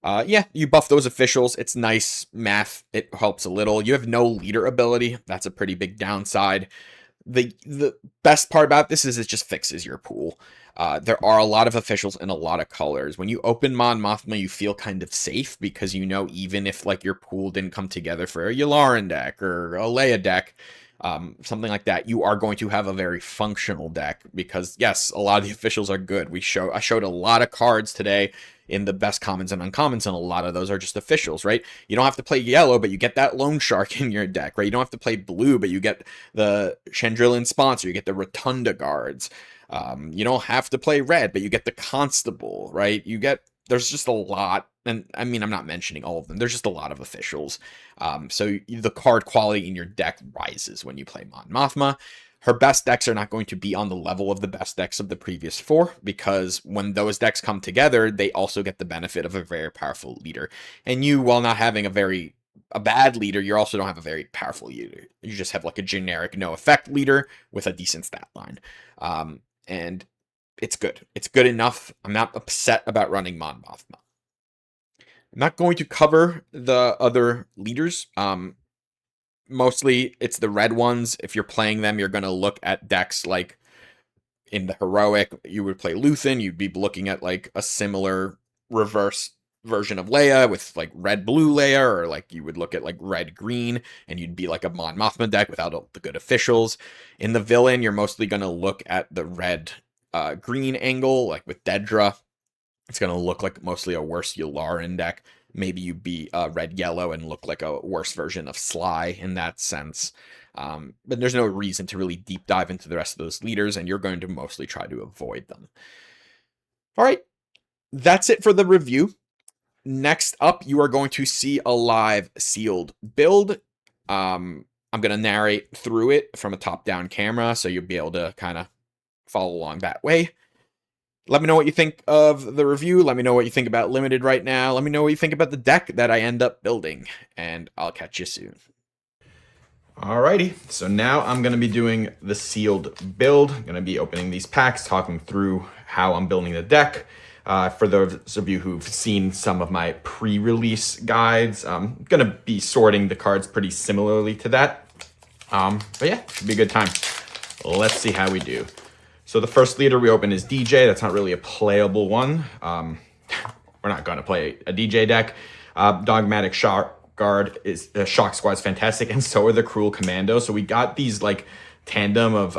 Yeah, you buff those officials. It's nice math. It helps a little. You have no leader ability. That's a pretty big downside. The best part about this is it just fixes your pool. There are a lot of officials in a lot of colors. When you open Mon Mothma, you feel kind of safe because you know even if like your pool didn't come together for a Yularen deck or a Leia deck, something like that, you are going to have a very functional deck because yes, a lot of the officials are good. I showed a lot of cards today in the best commons and uncommons, and a lot of those are just officials, right? You don't have to play yellow, but you get that Loan Shark in your deck, right? You don't have to play blue, but you get the Chandrillan Sponsor, you get the Rotunda guards. You don't have to play red, but you get the Constable, right? There's just a lot, and I mean, I'm not mentioning all of them. There's just a lot of officials. So the card quality in your deck rises when you play Mon Mothma. Her best decks are not going to be on the level of the best decks of the previous 4, because when those decks come together, they also get the benefit of a very powerful leader. And you, while not having a bad leader, you also don't have a very powerful leader. You just have like a generic no effect leader with a decent stat line. And it's good. It's good enough. I'm not upset about running Mon Mothma. I'm not going to cover the other leaders. Mostly it's the red ones. If you're playing them, you're going to look at decks like in the heroic, you would play Luthen. You'd be looking at like a similar reverse version of Leia with like red-blue Leia, or like you would look at like red-green, and you'd be like a Mon Mothma deck without all the good officials. In the villain, you're mostly going to look at the red-green angle, like with Dedra. It's going to look like mostly a worse Yularen deck. Maybe you'd be red-yellow and look like a worse version of Sly in that sense. But there's no reason to really deep dive into the rest of those leaders, and you're going to mostly try to avoid them. All right, that's it for the review. Next up, you are going to see a live sealed build. I'm going to narrate through it from a top-down camera, so you'll be able to kind of follow along that way. Let me know what you think of the review. Let me know what you think about Limited right now. Let me know what you think about the deck that I end up building, and I'll catch you soon. Alrighty, so now I'm going to be doing the sealed build. I'm going to be opening these packs, talking through how I'm building the deck. For those of you who've seen some of my pre-release guides, I'm going to be sorting the cards pretty similarly to that. But yeah, should be a good time. Let's see how we do. So the first leader we open is DJ. That's not really a playable one. We're not going to play a DJ deck. Dogmatic Shock Guard is Shock Squad is fantastic, and so are the Cruel Commando. So we got these like tandem of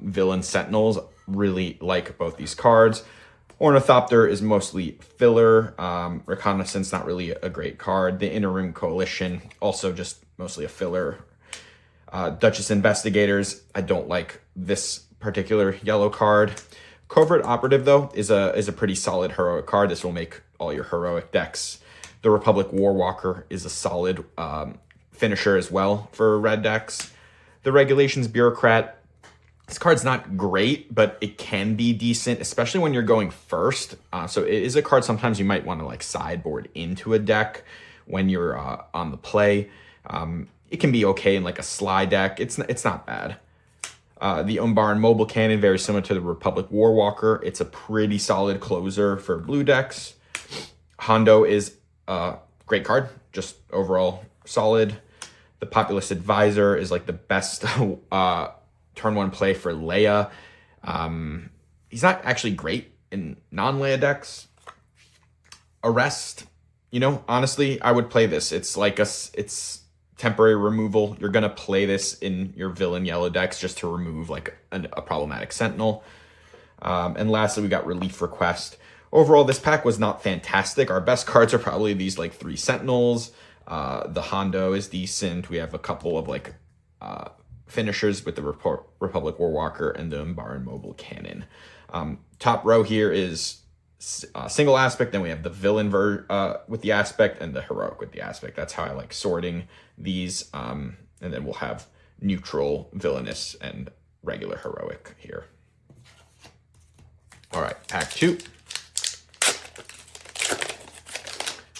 villain sentinels. Really like both these cards. Ornithopter is mostly filler. Reconnaissance, not really a great card. The Inner Rim Coalition, also just mostly a filler. Duchess Investigators, I don't like this particular yellow card. Covert Operative, though, is a pretty solid heroic card. This will make all your heroic decks. The Republic Warwalker is a solid finisher as well for red decks. The Regulations Bureaucrat, this card's not great, but it can be decent, especially when you're going first. So it is a card sometimes you might want to like sideboard into a deck when you're on the play. It can be okay in like a Sly deck. It's not bad. The Umbaran Mobile Cannon, very similar to the Republic Warwalker. It's a pretty solid closer for blue decks. Hondo is a great card, just overall solid. The Populist Advisor is like the best turn 1 play for Leia. He's not actually great in non-Leia decks. Arrest, honestly, I would play this. It's like it's temporary removal. You're gonna play this in your villain yellow decks just to remove like a problematic sentinel. And lastly, we got Relief Request. Overall, this pack was not fantastic. Our best cards are probably these like 3 sentinels. The Hondo is decent. We have a couple of like finishers with the Republic Warwalker and the Umbaran Mobile Cannon. Top row here is single aspect. Then we have the villain with the aspect and the heroic with the aspect. That's how I like sorting these. And then we'll have neutral, villainous, and regular heroic here. All right, pack 2.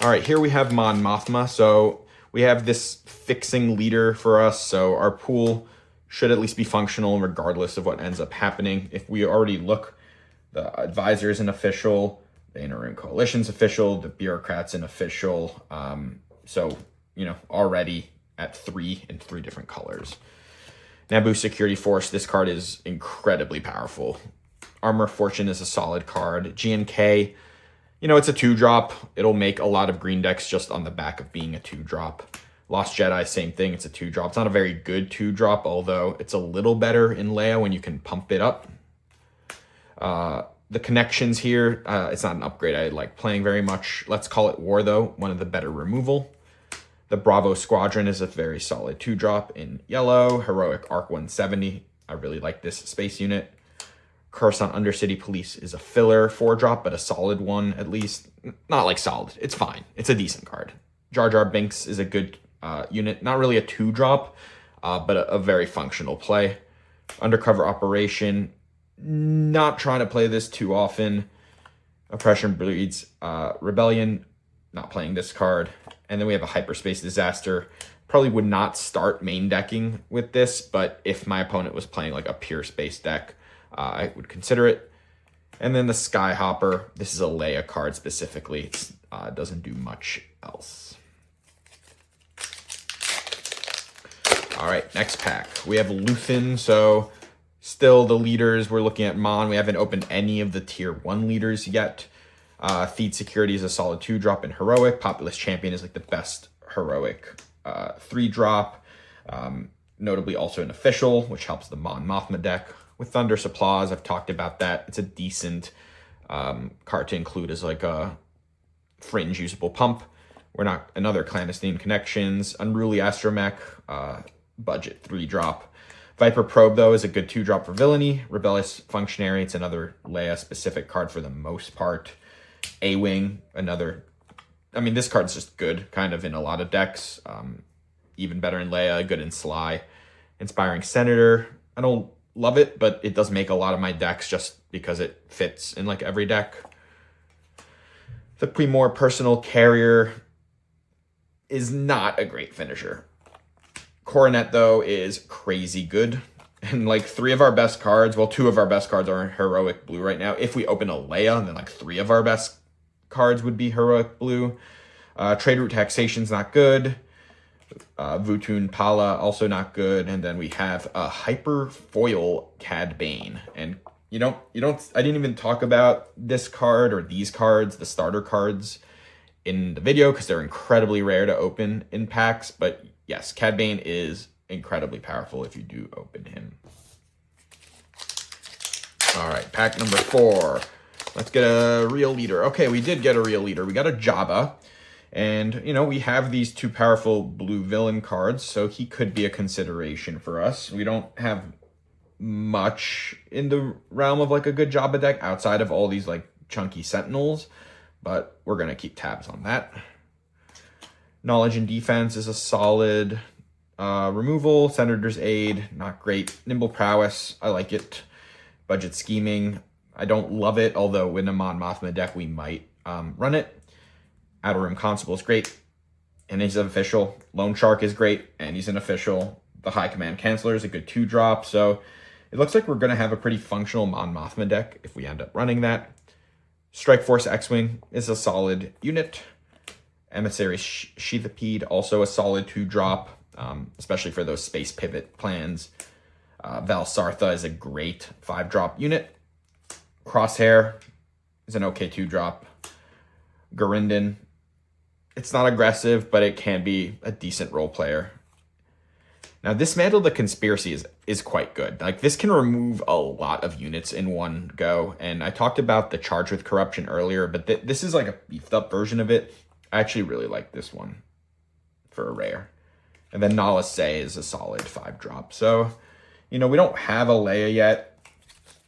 All right, here we have Mon Mothma. So we have this fixing leader for us. So our pool should at least be functional regardless of what ends up happening. If we already look, the advisor is an official, the Interim Coalition's official, the bureaucrat's an official. So, you know, already at 3 in 3 different colors. Naboo Security Force, this card is incredibly powerful. Armor Fortune is a solid card. GNK, you know, it's a 2-drop. It'll make a lot of green decks just on the back of being a 2-drop. Lost Jedi, same thing. It's a 2-drop. It's not a very good 2-drop, although it's a little better in Leia when you can pump it up. The connections here, it's not an upgrade I like playing very much. Let's call it War, though. One of the better removal. The Bravo Squadron is a very solid 2-drop in yellow. Heroic Arc 170. I really like this space unit. Curse on Undercity Police is a filler 4-drop, but a solid one at least. Not like solid. It's fine. It's a decent card. Jar Jar Binks is a good unit. Not really a 2-drop, but a very functional play. Undercover Operation. Not trying to play this too often. Oppression Breeds Rebellion. Not playing this card. And then we have a Hyperspace Disaster. Probably would not start main decking with this, but if my opponent was playing like a pure space deck, I would consider it. And then the Skyhopper. This is a Leia card specifically. It doesn't do much else. All right, next pack. We have Luthen. So still the leaders. We're looking at Mon. We haven't opened any of the tier 1 leaders yet. Feed Security is a solid 2-drop in Heroic. Populous Champion is like the best Heroic 3-drop. Notably also an official, which helps the Mon Mothma deck. With Thunderous Applause, I've talked about that. It's a decent card to include as like a fringe usable pump. We're not another Clandestine Connections. Unruly Astromech, budget 3-drop. Viper Probe, though, is a good 2-drop for Villainy. Rebellious Functionary, it's another Leia-specific card for the most part. A-Wing, another... I mean, this card's just good, kind of in a lot of decks. Even better in Leia, good in Sly. Inspiring Senator, I don't love it, but it does make a lot of my decks just because it fits in like every deck. The Primor Personal Carrier is not a great finisher. Coronet, though, is crazy good. And like 3 of our best cards, well, 2 of our best cards are in Heroic Blue right now. If we open a Leia, then like 3 of our best cards would be Heroic Blue. Trade Route Taxation's not good. Vutun Pala, also not good. And then we have a Hyper Foil Cad Bane. And I didn't even talk about this card or these cards, the starter cards, in the video because they're incredibly rare to open in packs. But yes, Cad Bane is incredibly powerful if you do open him. All right, pack number 4. Let's get a real leader. Okay, we did get a real leader. We got a Jabba. And, we have these 2 powerful blue villain cards, so he could be a consideration for us. We don't have much in the realm of like a good Jabba deck outside of all these like chunky Sentinels, but we're going to keep tabs on that. Knowledge and Defense is a solid removal. Senator's Aid, not great. Nimble Prowess, I like it. Budget Scheming, I don't love it, although in a Mon Mothma deck we might run it. Outer Rim Constable is great, and he's an official. Lone Shark is great, and he's an official. The High Command Canceller is a good 2-drop, so it looks like we're going to have a pretty functional Mon Mothma deck if we end up running that. Strike Force X-Wing is a solid unit. Emissary Sheathipede, also a solid 2-drop, especially for those space pivot plans. Val Sartha is a great 5-drop unit. Crosshair is an okay 2-drop. Garindin, it's not aggressive, but it can be a decent role player. Now, Dismantle the Conspiracy is quite good. Like, this can remove a lot of units in one go, and I talked about the Charge with Corruption earlier, but this is like a beefed up version of it. I actually really like this one for a rare. And then Nala Se is a solid 5-drop. So, we don't have a Leia yet.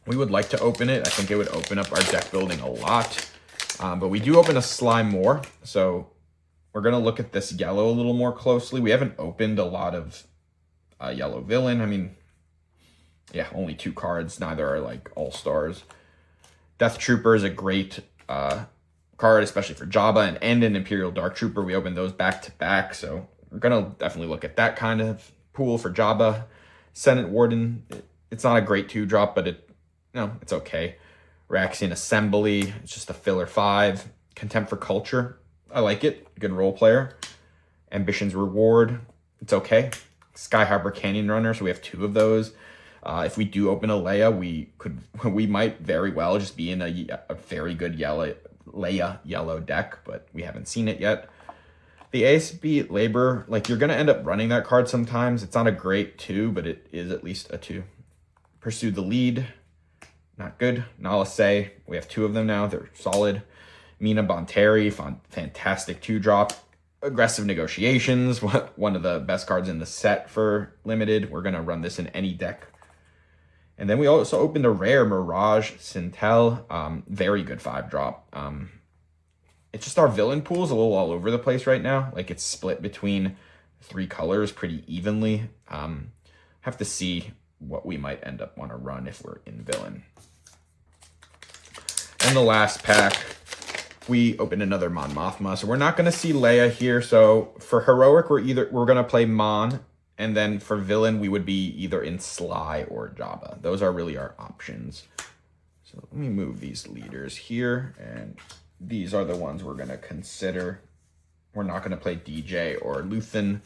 We would like to open it. I think it would open up our deck building a lot. But we do open a Slime more, so we're going to look at this yellow a little more closely. We haven't opened a lot of yellow villain. I mean, yeah, only 2 cards. Neither are like all-stars. Death Trooper is a great card, especially for Jabba, and an Imperial Dark Trooper. We opened those back to back, so we're going to definitely look at that kind of pool for Jabba. Senate Warden, it's not a great 2-drop, but it's okay. Raxian Assembly, it's just a filler 5. Contempt for Culture, I like it. Good role player. Ambition's Reward, it's okay. Sky Harbor Canyon Runner, so we have 2 of those. If we do open a Leia, we might very well just be in a very good Leia yellow deck, but we haven't seen it yet. The ASB Labor, like, you're going to end up running that card sometimes. It's not a great 2, but it is at least a 2. Pursue the Lead, not good. Nala Say, we have 2 of them now. They're solid. Mina Bonteri, fantastic 2-drop. Aggressive Negotiations, one of the best cards in the set for limited. We're going to run this in any deck. And then we also opened a rare Mirage Sintel, very good 5-drop. It's just our villain pool is a little all over the place right now. Like, it's split between 3 colors pretty evenly. Have to see what we might end up want to run if we're in villain. And the last pack, we opened another Mon Mothma. So we're not going to see Leia here. So for heroic, we're going to play Mon, and then for villain, we would be either in Sly or Jabba. Those are really our options. So let me move these leaders here, and these are the ones we're going to consider. We're not going to play DJ or Luthen.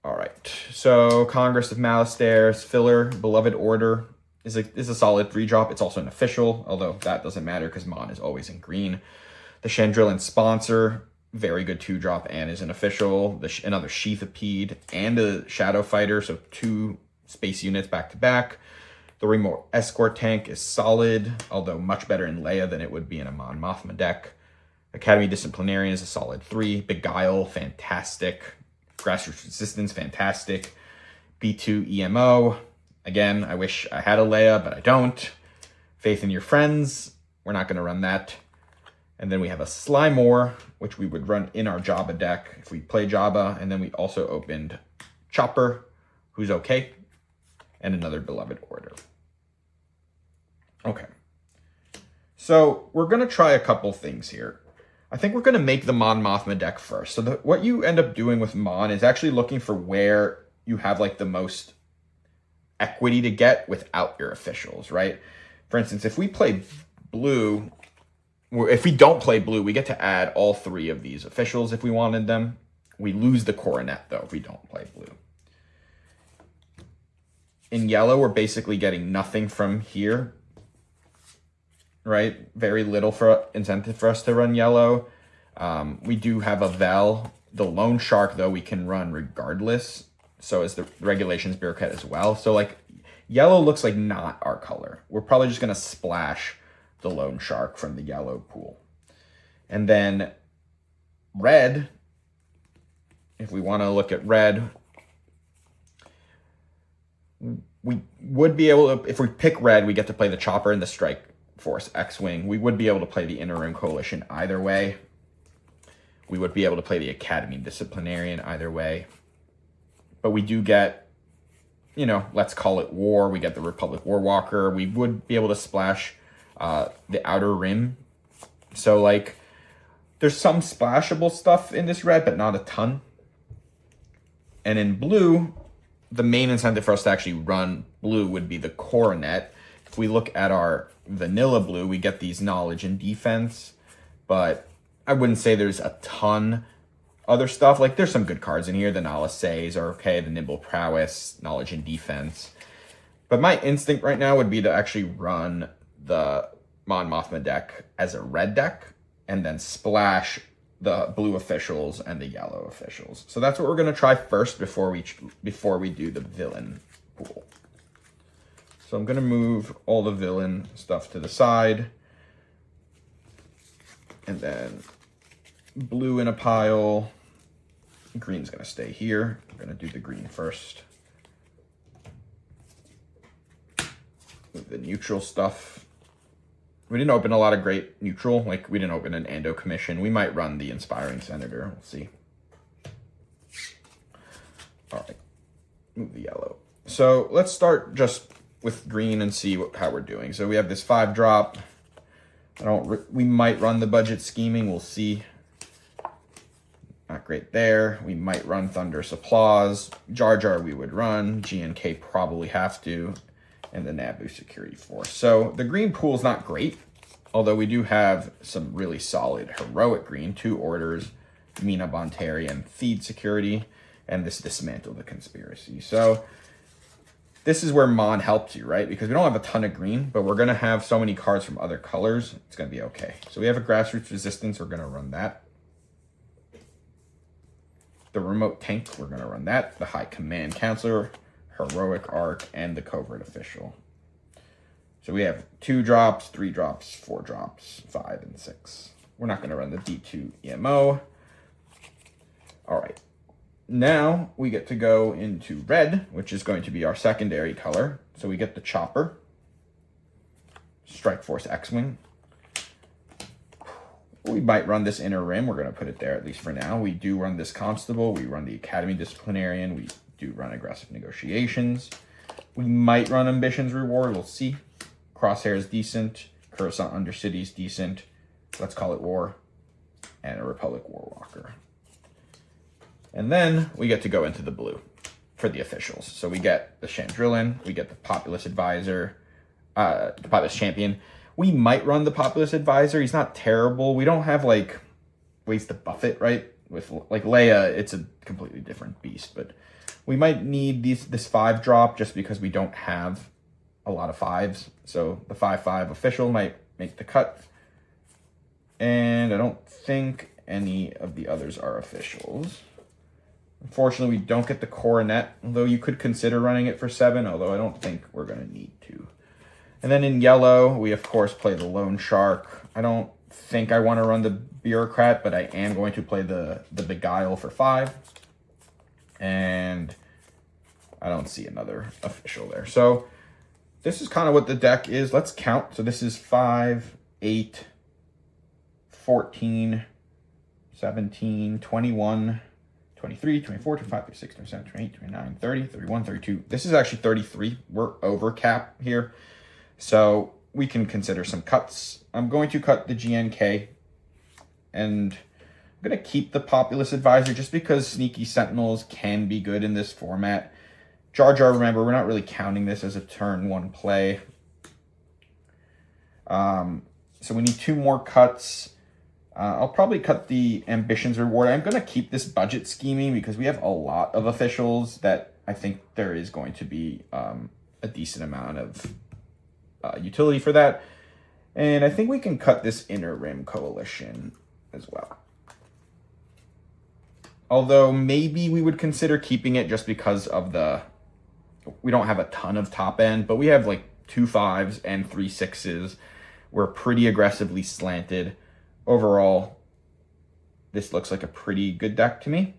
All right. So Congress of Malastairs, filler, Beloved Order is a solid 3-drop. It's also an official, although that doesn't matter because Mon is always in green. The Chandrillan Sponsor, very good 2-drop and is an official. Another Sheathipede and a Shadow Fighter, so 2 space units back to back. The Remote Escort Tank is solid, although much better in Leia than it would be in a Mon Mothma deck. Academy Disciplinarian is a solid 3. Beguile, fantastic. Grassroots Resistance, fantastic. B2 EMO, again, I wish I had a Leia, but I don't. Faith in Your Friends, we're not going to run that. And then we have a Slymore, which we would run in our Jabba deck if we play Jabba. And then we also opened Chopper, who's okay, and another Beloved Order. Okay. So we're going to try a couple things here. I think we're going to make the Mon Mothma deck first. So what you end up doing with Mon is actually looking for where you have like the most equity to get without your officials, right? For instance, if we play blue, if we don't play blue, we get to add all 3 of these officials if we wanted them. We lose the coronet though if we don't play blue. In yellow, we're basically getting nothing from here, right? Very little for incentive for us to run yellow. We do have a Vel. The Lone Shark, though, we can run regardless. So is the Regulations Bureaucrat as well. So, like, yellow looks like not our color. We're probably just going to splash the Lone Shark from the yellow pool. And then red, if we want to look at red, we would be able to, if we pick red, we get to play the Chopper and the Strike Force X-Wing. We would be able to play the Inner Rim Coalition either way. We would be able to play the Academy Disciplinarian either way. But we do get, let's call it War. We get the Republic Warwalker. We would be able to splash the Outer Rim. So, like, there's some splashable stuff in this red, but not a ton. And in blue, the main incentive for us to actually run blue would be the Coronet. If we look at our vanilla blue, we get these Knowledge and Defense, but I wouldn't say there's a ton other stuff. Like, there's some good cards in here. The Nala Says are okay, the Nimble Prowess, Knowledge and Defense. But my instinct right now would be to actually run the Mon Mothma deck as a red deck and then splash the blue officials and the yellow officials. So that's what we're going to try first before we do the villain pool. So I'm going to move all the villain stuff to the side. And then blue in a pile. Green's going to stay here. I'm going to do the green first. Move the neutral stuff. We didn't open a lot of great neutral. Like, we didn't open an Ando Commission. We might run the Inspiring Senator. We'll see. All right. Move the yellow. So let's start just with green and see how we're doing. So we have this 5-drop. We might run the budget scheming. We'll see. Not great there. We might run Thunderous Applause. Jar Jar we would run. GNK probably have to. And the Naboo Security Force. So the green pool is not great. Although we do have some really solid heroic green. 2 orders. Mina Bonteri and Feed Security. And this Dismantle the Conspiracy. So this is where Mon helps you, right? Because we don't have a ton of green, but we're going to have so many cards from other colors. It's going to be okay. So we have a Grassroots Resistance. We're going to run that. The Remote Tank, we're going to run that. The High Command Counselor, Heroic Arc, and the Covert Official. So we have 2 drops, 3 drops, 4 drops, 5, and 6. We're not going to run the D2 EMO. All right. Now we get to go into red, which is going to be our secondary color. So we get the Chopper, Strike Force X-Wing. We might run this Inner Rim. We're going to put it there, at least for now. We do run this Constable. We run the Academy Disciplinarian. We do run Aggressive Negotiations. We might run Ambitions Reward. We'll see. Crosshair is decent. Coruscant Undercity is decent. Let's Call It War. And a Republic Warwalker. And then we get to go into the blue for the officials. So we get the Chandrillan. We get the Populous Advisor. The Populous Champion. We might run the Populous Advisor. He's not terrible. We don't have, like, ways to buff it, right? With, like, Leia, it's a completely different beast. But we might need this 5-drop just because we don't have a lot of 5s. So the 5/5 official might make the cut. And I don't think any of the others are officials. Unfortunately, we don't get the Coronet, although you could consider running it for 7, although I don't think we're going to need to. And then in yellow, we of course play the Lone Shark. I don't think I want to run the Bureaucrat, but I am going to play the Beguile for 5. And I don't see another official there. So this is kind of what the deck is. Let's count. So this is 5, 8, 14, 17, 21, 23, 24, 25, 26, 27, 28, 29, 30, 31, 32. This is actually 33. We're over cap here. So we can consider some cuts. I'm going to cut the GNK. And I'm going to keep the Populous Advisor just because Sneaky Sentinels can be good in this format. Jar Jar, remember, we're not really counting this as a turn 1 play. So we need 2 more cuts. I'll probably cut the Ambitions Reward. I'm going to keep this budget scheming because we have a lot of officials that I think there is going to be a decent amount of utility for that. And I think we can cut this Inner Rim Coalition as well. Although maybe we would consider keeping it just because of we don't have a ton of top end, but we have like 2 5s and 3 6s. We're pretty aggressively slanted. Overall, this looks like a pretty good deck to me.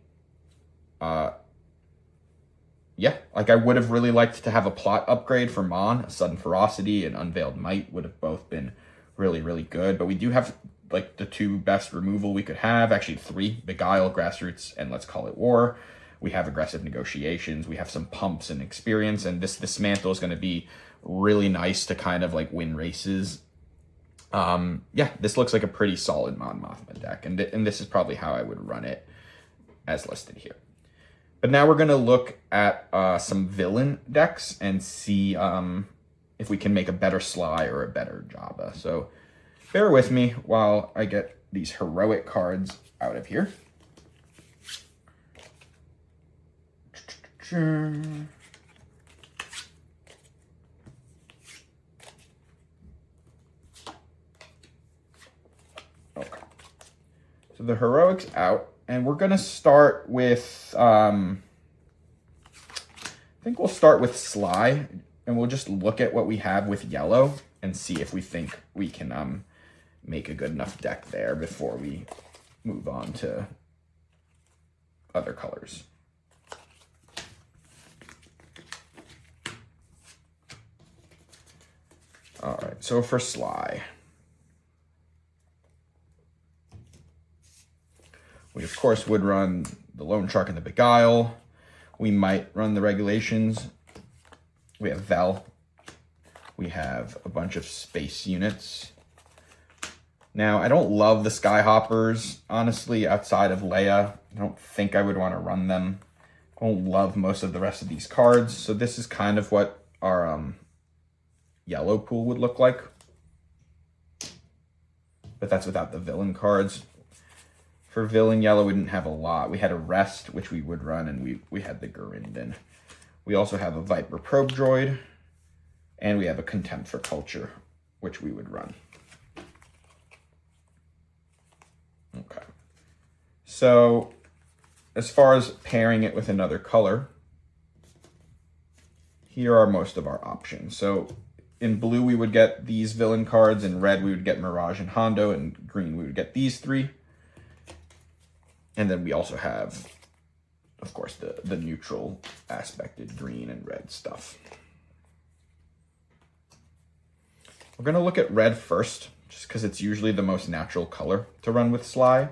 Yeah, like I would have really liked to have a plot upgrade for Mon. A Sudden Ferocity and Unveiled Might would have both been really, really good. But we do have like the 2 best removal we could have. Actually 3, Beguile, Grassroots, and Let's Call It War. We have Aggressive Negotiations. We have some pumps and experience. And this Dismantle is going to be really nice to kind of like win races. Yeah, this looks like a pretty solid Mon Mothma deck. And this is probably how I would run it as listed here. But now we're going to look at some villain decks and see if we can make a better Sly or a better Jabba. So bear with me while I get these heroic cards out of here. Okay. So the heroics out. And we're going to start with, I think we'll start with Sly, and we'll just look at what we have with yellow and see if we think we can make a good enough deck there before we move on to other colors. All right, so for Sly, we, of course, would run the Lone Shark and the Beguile. We might run the Regulations. We have Vel. We have a bunch of space units. Now, I don't love the Skyhoppers, honestly, outside of Leia. I don't think I would want to run them. I don't love most of the rest of these cards, so this is kind of what our yellow pool would look like. But that's without the villain cards. For villain yellow, we didn't have a lot. We had a Rest, which we would run, and we had the Gurindin. We also have a Viper Probe Droid, and we have a Contempt for Culture, which we would run. Okay. So, as far as pairing it with another color, here are most of our options. So, in blue, we would get these villain cards. In red, we would get Mirage and Hondo. In green, we would get these three. And then we also have, of course, the neutral aspected green and red stuff. We're going to look at red first, just because it's usually the most natural color to run with Sly,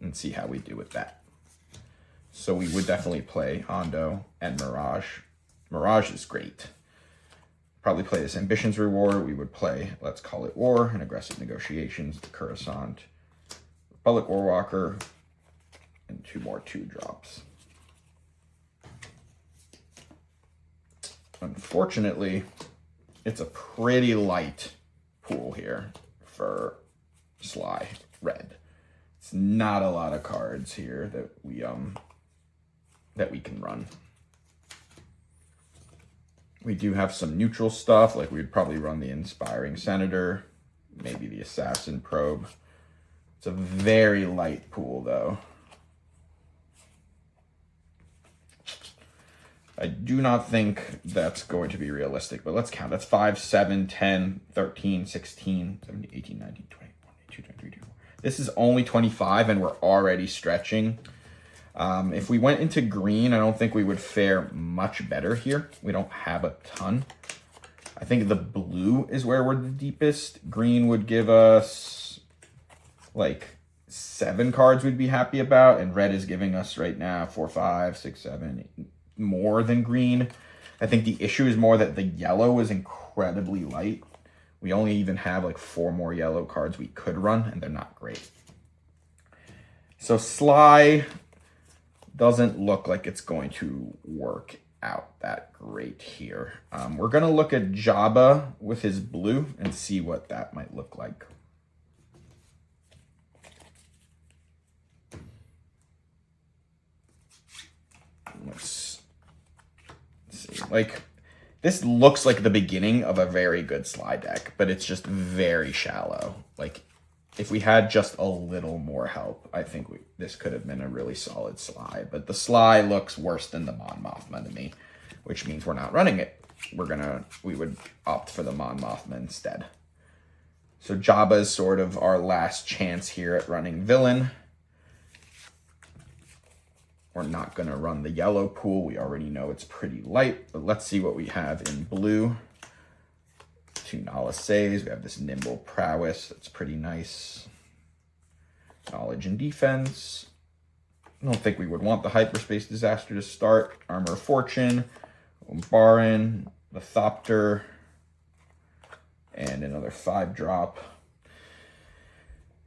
and see how we do with that. So we would definitely play Hondo and Mirage. Mirage is great. Probably play this Ambitions Reward. We would play Let's Call It War and Aggressive Negotiations, the Coruscant, Republic Warwalker, and 2 more 2-drops. Unfortunately, it's a pretty light pool here for Sly red. It's not a lot of cards here that we can run. We do have some neutral stuff, like we'd probably run the Inspiring Senator, maybe the Assassin Probe. It's a very light pool though. I do not think that's going to be realistic, but let's count. That's 5, 7, 10, 13, 16, 17, 18, 19, 20, 22, 23, 24. This is only 25, and we're already stretching. If we went into green, I don't think we would fare much better here. We don't have a ton. I think the blue is where we're the deepest. Green would give us like 7 cards we'd be happy about, and red is giving us right now 4, 5, 6, 7, 8, more than green. I think the issue is more that the yellow is incredibly light. We only even have like 4 more yellow cards we could run, and they're not great. So Sly doesn't look like it's going to work out that great here. We're going to look at Jabba with his blue and see what that might look like. Let's see. Like, this looks like the beginning of a very good Sly deck, but it's just very shallow. Like, if we had just a little more help, I think this could have been a really solid Sly. But the Sly looks worse than the Mon Mothma to me, which means we're not running it. We would opt for the Mon Mothma instead. So Jabba is sort of our last chance here at running villain. We're not going to run the yellow pool. We already know it's pretty light, but let's see what we have in blue. 2 Nalasays. We have this Nimble Prowess. That's pretty nice. Knowledge and Defense. I don't think we would want the Hyperspace Disaster to start. Armor of Fortune. Umbaran. The Thopter. And another 5-drop.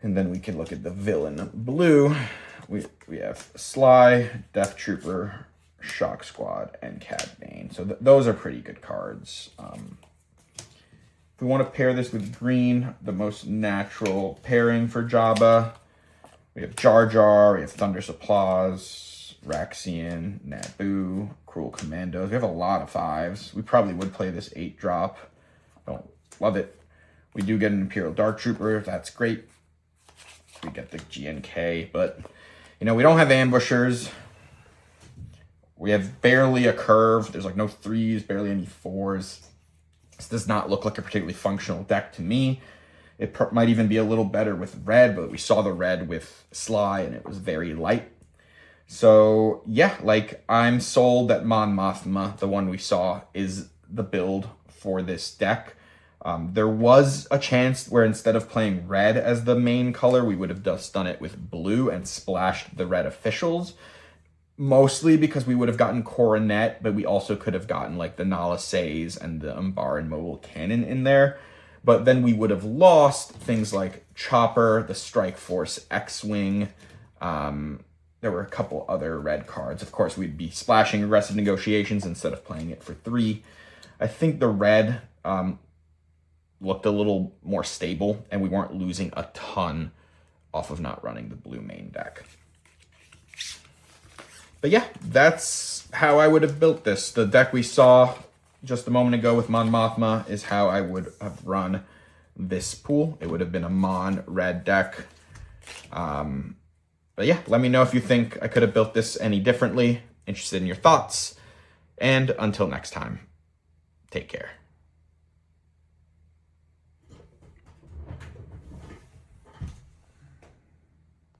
And then we can look at the villain blue. We have Sly, Death Trooper, Shock Squad, and Cad Bane. So those are pretty good cards. If we want to pair this with green, the most natural pairing for Jabba, we have Jar Jar, we have Thunderous Applause, Raxian, Naboo, Cruel Commandos. We have a lot of 5s. We probably would play this 8-drop. Don't love it. We do get an Imperial Dark Trooper. That's great. We get the GNK, but you know, we don't have ambushers. We have barely a curve. There's like no 3s, barely any 4s. This does not look like a particularly functional deck to me. It might even be a little better with red, but we saw the red with Sly and it was very light. So yeah, like I'm sold that Mon Mothma, the one we saw, is the build for this deck. There was a chance where instead of playing red as the main color, we would have just done it with blue and splashed the red officials. mostly because we would have gotten Coronet, but we also could have gotten like the Nala Says and the Umbar and Mobile Cannon in there. But then we would have lost things like Chopper, the Strike Force X-Wing. There were a couple other red cards. Of course, we'd be splashing Aggressive Negotiations instead of playing it for 3. I think the red looked a little more stable, and we weren't losing a ton off of not running the blue main deck. But yeah, that's how I would have built this. The deck we saw just a moment ago with Mon Mothma is how I would have run this pool. It would have been a Mon red deck. But yeah, let me know if you think I could have built this any differently. Interested in your thoughts. And until next time, take care.